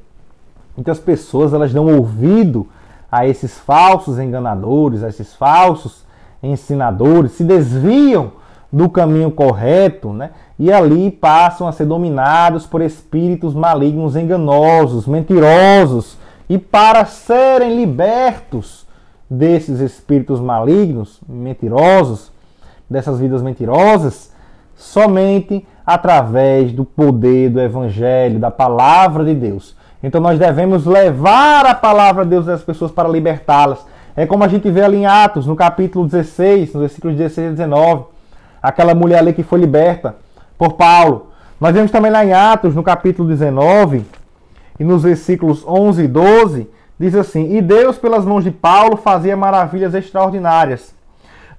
muitas pessoas elas dão ouvido a esses falsos enganadores, a esses falsos ensinadores, se desviam do caminho correto, né? E ali passam a ser dominados por espíritos malignos, enganosos, mentirosos. E para serem libertos desses espíritos malignos, mentirosos, dessas vidas mentirosas, somente através do poder do Evangelho, da Palavra de Deus. Então nós devemos levar a Palavra de Deus das pessoas para libertá-las. É como a gente vê ali em Atos, no capítulo 16, nos versículos 16 e 19, aquela mulher ali que foi liberta por Paulo. Nós vemos também lá em Atos, no capítulo 19, e nos versículos 11 e 12, diz assim: E Deus, pelas mãos de Paulo, fazia maravilhas extraordinárias,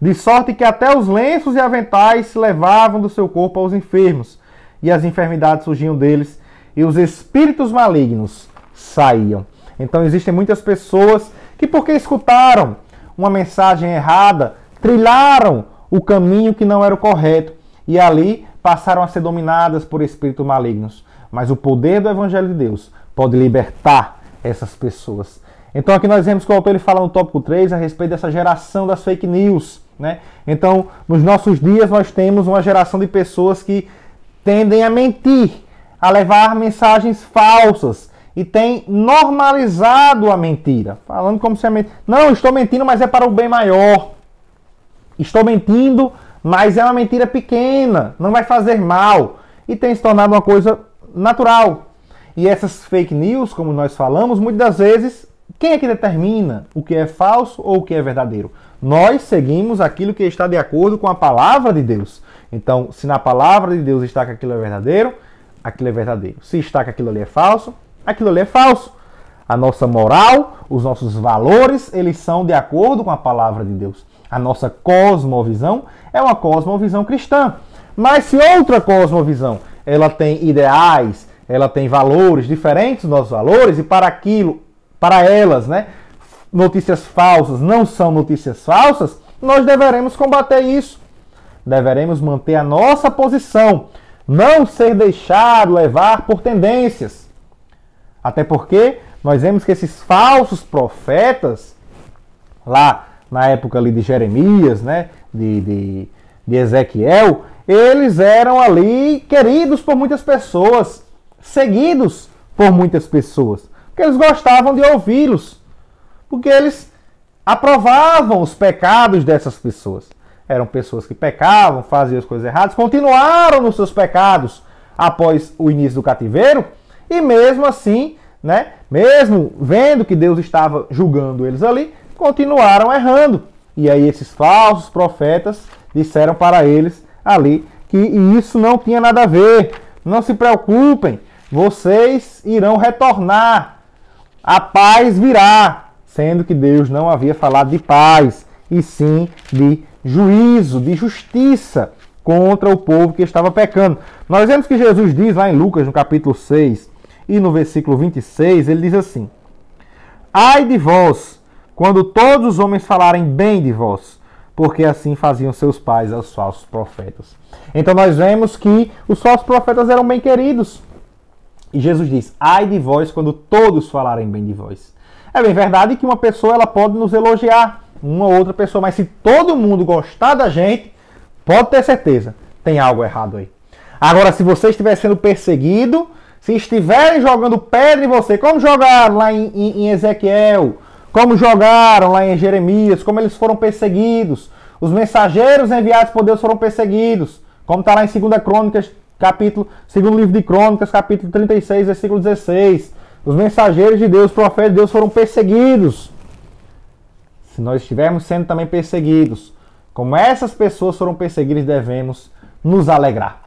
de sorte que até os lenços e aventais se levavam do seu corpo aos enfermos, e as enfermidades surgiam deles, e os espíritos malignos saíam. Então existem muitas pessoas que, porque escutaram uma mensagem errada, trilharam o caminho que não era o correto, e ali passaram a ser dominadas por espíritos malignos. Mas o poder do Evangelho de Deus pode libertar essas pessoas. Então aqui nós vemos que o autor ele fala no tópico 3 a respeito dessa geração das fake news, né? Então, nos nossos dias nós temos uma geração de pessoas que tendem a mentir, a levar mensagens falsas, e tem normalizado a mentira, falando como se a mentira... Não, estou mentindo, mas é para o bem maior. Estou mentindo, mas é uma mentira pequena, não vai fazer mal. E tem se tornado uma coisa natural. E essas fake news, como nós falamos, muitas das vezes, quem é que determina o que é falso ou o que é verdadeiro? Nós seguimos aquilo que está de acordo com a palavra de Deus. Então, se na palavra de Deus está que aquilo é verdadeiro, aquilo é verdadeiro. Se está que aquilo ali é falso, aquilo ali é falso. A nossa moral, os nossos valores, eles são de acordo com a palavra de Deus. A nossa cosmovisão é uma cosmovisão cristã. Mas se outra cosmovisão, ela tem ideais, ela tem valores diferentes dos nossos valores, e para elas, né, notícias falsas não são notícias falsas, nós deveremos combater isso. Deveremos manter a nossa posição, não ser deixado levar por tendências. Até porque nós vemos que esses falsos profetas, lá na época ali de Jeremias, né, de Ezequiel, eles eram ali queridos por muitas pessoas, seguidos por muitas pessoas, porque eles gostavam de ouvi-los, porque eles aprovavam os pecados dessas pessoas. Eram pessoas que pecavam, faziam as coisas erradas, continuaram nos seus pecados após o início do cativeiro, e mesmo assim, né, mesmo vendo que Deus estava julgando eles ali, continuaram errando. E aí esses falsos profetas disseram para eles ali que isso não tinha nada a ver. Não se preocupem, vocês irão retornar, a paz virá, sendo que Deus não havia falado de paz, e sim de juízo, de justiça contra o povo que estava pecando. Nós vemos que Jesus diz lá em Lucas, no capítulo 6 e no versículo 26, ele diz assim: ai de vós, quando todos os homens falarem bem de vós, porque assim faziam seus pais aos falsos profetas. Então nós vemos que os falsos profetas eram bem queridos. E Jesus diz: ai de vós quando todos falarem bem de vós. É bem verdade que uma pessoa ela pode nos elogiar, uma ou outra pessoa, mas se todo mundo gostar da gente, pode ter certeza, tem algo errado aí. Agora, se você estiver sendo perseguido, se estiverem jogando pedra em você, como jogaram lá em Ezequiel, como jogaram lá em Jeremias, como eles foram perseguidos, os mensageiros enviados por Deus foram perseguidos, como está lá em 2 Crônicas, segundo livro de Crônicas, capítulo 36, versículo 16. Os mensageiros de Deus, os profetas de Deus foram perseguidos. Se nós estivermos sendo também perseguidos, como essas pessoas foram perseguidas, devemos nos alegrar.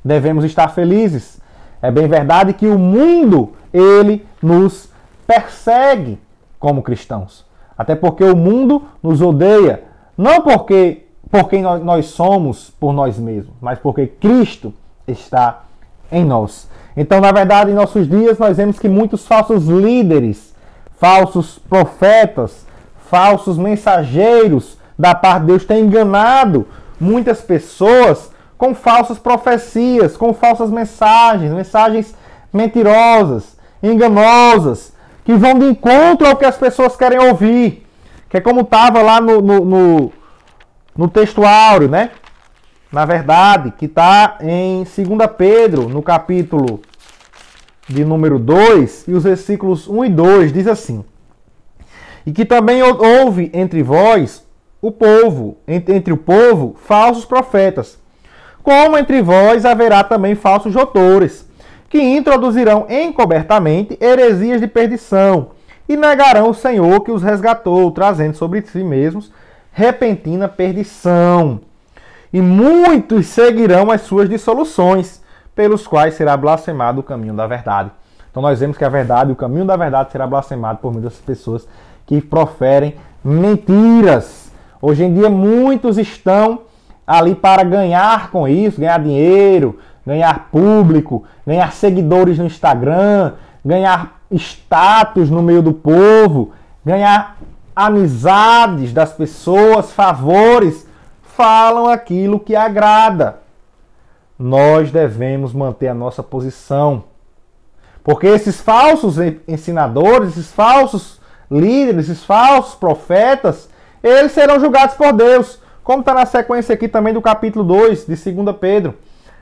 Devemos estar felizes. É bem verdade que o mundo, ele nos persegue como cristãos. Até porque o mundo nos odeia, não por quem nós somos por nós mesmos, mas porque Cristo está em nós. Então, na verdade, em nossos dias, nós vemos que muitos falsos líderes, falsos profetas, falsos mensageiros da parte de Deus têm enganado muitas pessoas com falsas profecias, com falsas mensagens mentirosas, enganosas, que vão de encontro ao que as pessoas querem ouvir. Que é como estava lá no textuário, né? Na verdade, que está em 2 Pedro, no capítulo de número 2, e os versículos 1 e 2, diz assim: e que também houve entre vós, entre o povo, falsos profetas, como entre vós haverá também falsos doutores, que introduzirão encobertamente heresias de perdição, e negarão o Senhor que os resgatou, trazendo sobre si mesmos repentina perdição. E muitos seguirão as suas dissoluções, pelos quais será blasfemado o caminho da verdade. Então nós vemos que a verdade, o caminho da verdade será blasfemado por meio dessas pessoas que proferem mentiras. Hoje em dia muitos estão ali para ganhar com isso, ganhar dinheiro, ganhar público, ganhar seguidores no Instagram, ganhar status no meio do povo, ganhar amizades das pessoas, favores, falam aquilo que agrada. Nós devemos manter a nossa posição. Porque esses falsos ensinadores, esses falsos líderes, esses falsos profetas, eles serão julgados por Deus. Como está na sequência aqui também do capítulo 2 de 2 Pedro,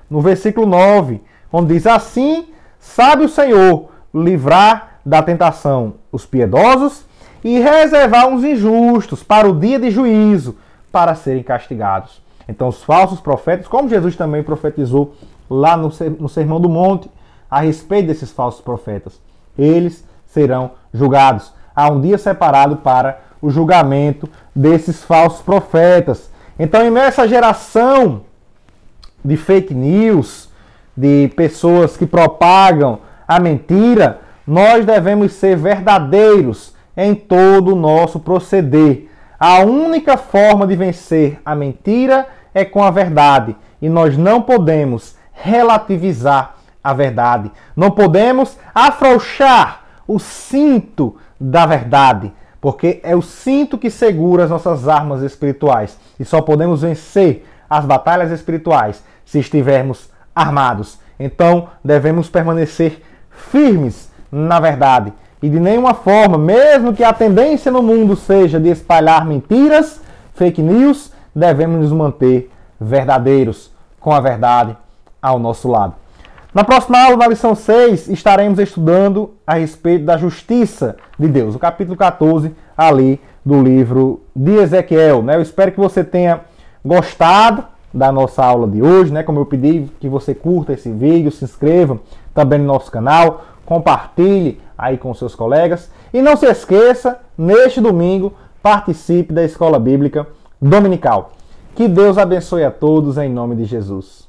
no versículo 9, onde diz: assim sabe o Senhor livrar da tentação os piedosos e reservar os injustos para o dia de juízo, para serem castigados. Então os falsos profetas, como Jesus também profetizou lá no Sermão do Monte, a respeito desses falsos profetas, eles serão julgados. Há um dia separado para o julgamento desses falsos profetas. Então, em meio a essa geração de fake news, de pessoas que propagam a mentira, nós devemos ser verdadeiros em todo o nosso proceder. A única forma de vencer a mentira é com a verdade. E nós não podemos relativizar a verdade. Não podemos afrouxar o cinto da verdade. Porque é o cinto que segura as nossas armas espirituais. E só podemos vencer as batalhas espirituais se estivermos armados. Então devemos permanecer firmes na verdade. E de nenhuma forma, mesmo que a tendência no mundo seja de espalhar mentiras, fake news, devemos nos manter verdadeiros, com a verdade ao nosso lado. Na próxima aula, na lição 6, estaremos estudando a respeito da justiça de Deus, o capítulo 14, ali do livro de Ezequiel. Eu espero que você tenha gostado da nossa aula de hoje, como eu pedi, que você curta esse vídeo, se inscreva também no nosso canal, compartilhe aí com seus colegas. E não se esqueça, neste domingo, participe da Escola Bíblica Dominical. Que Deus abençoe a todos em nome de Jesus.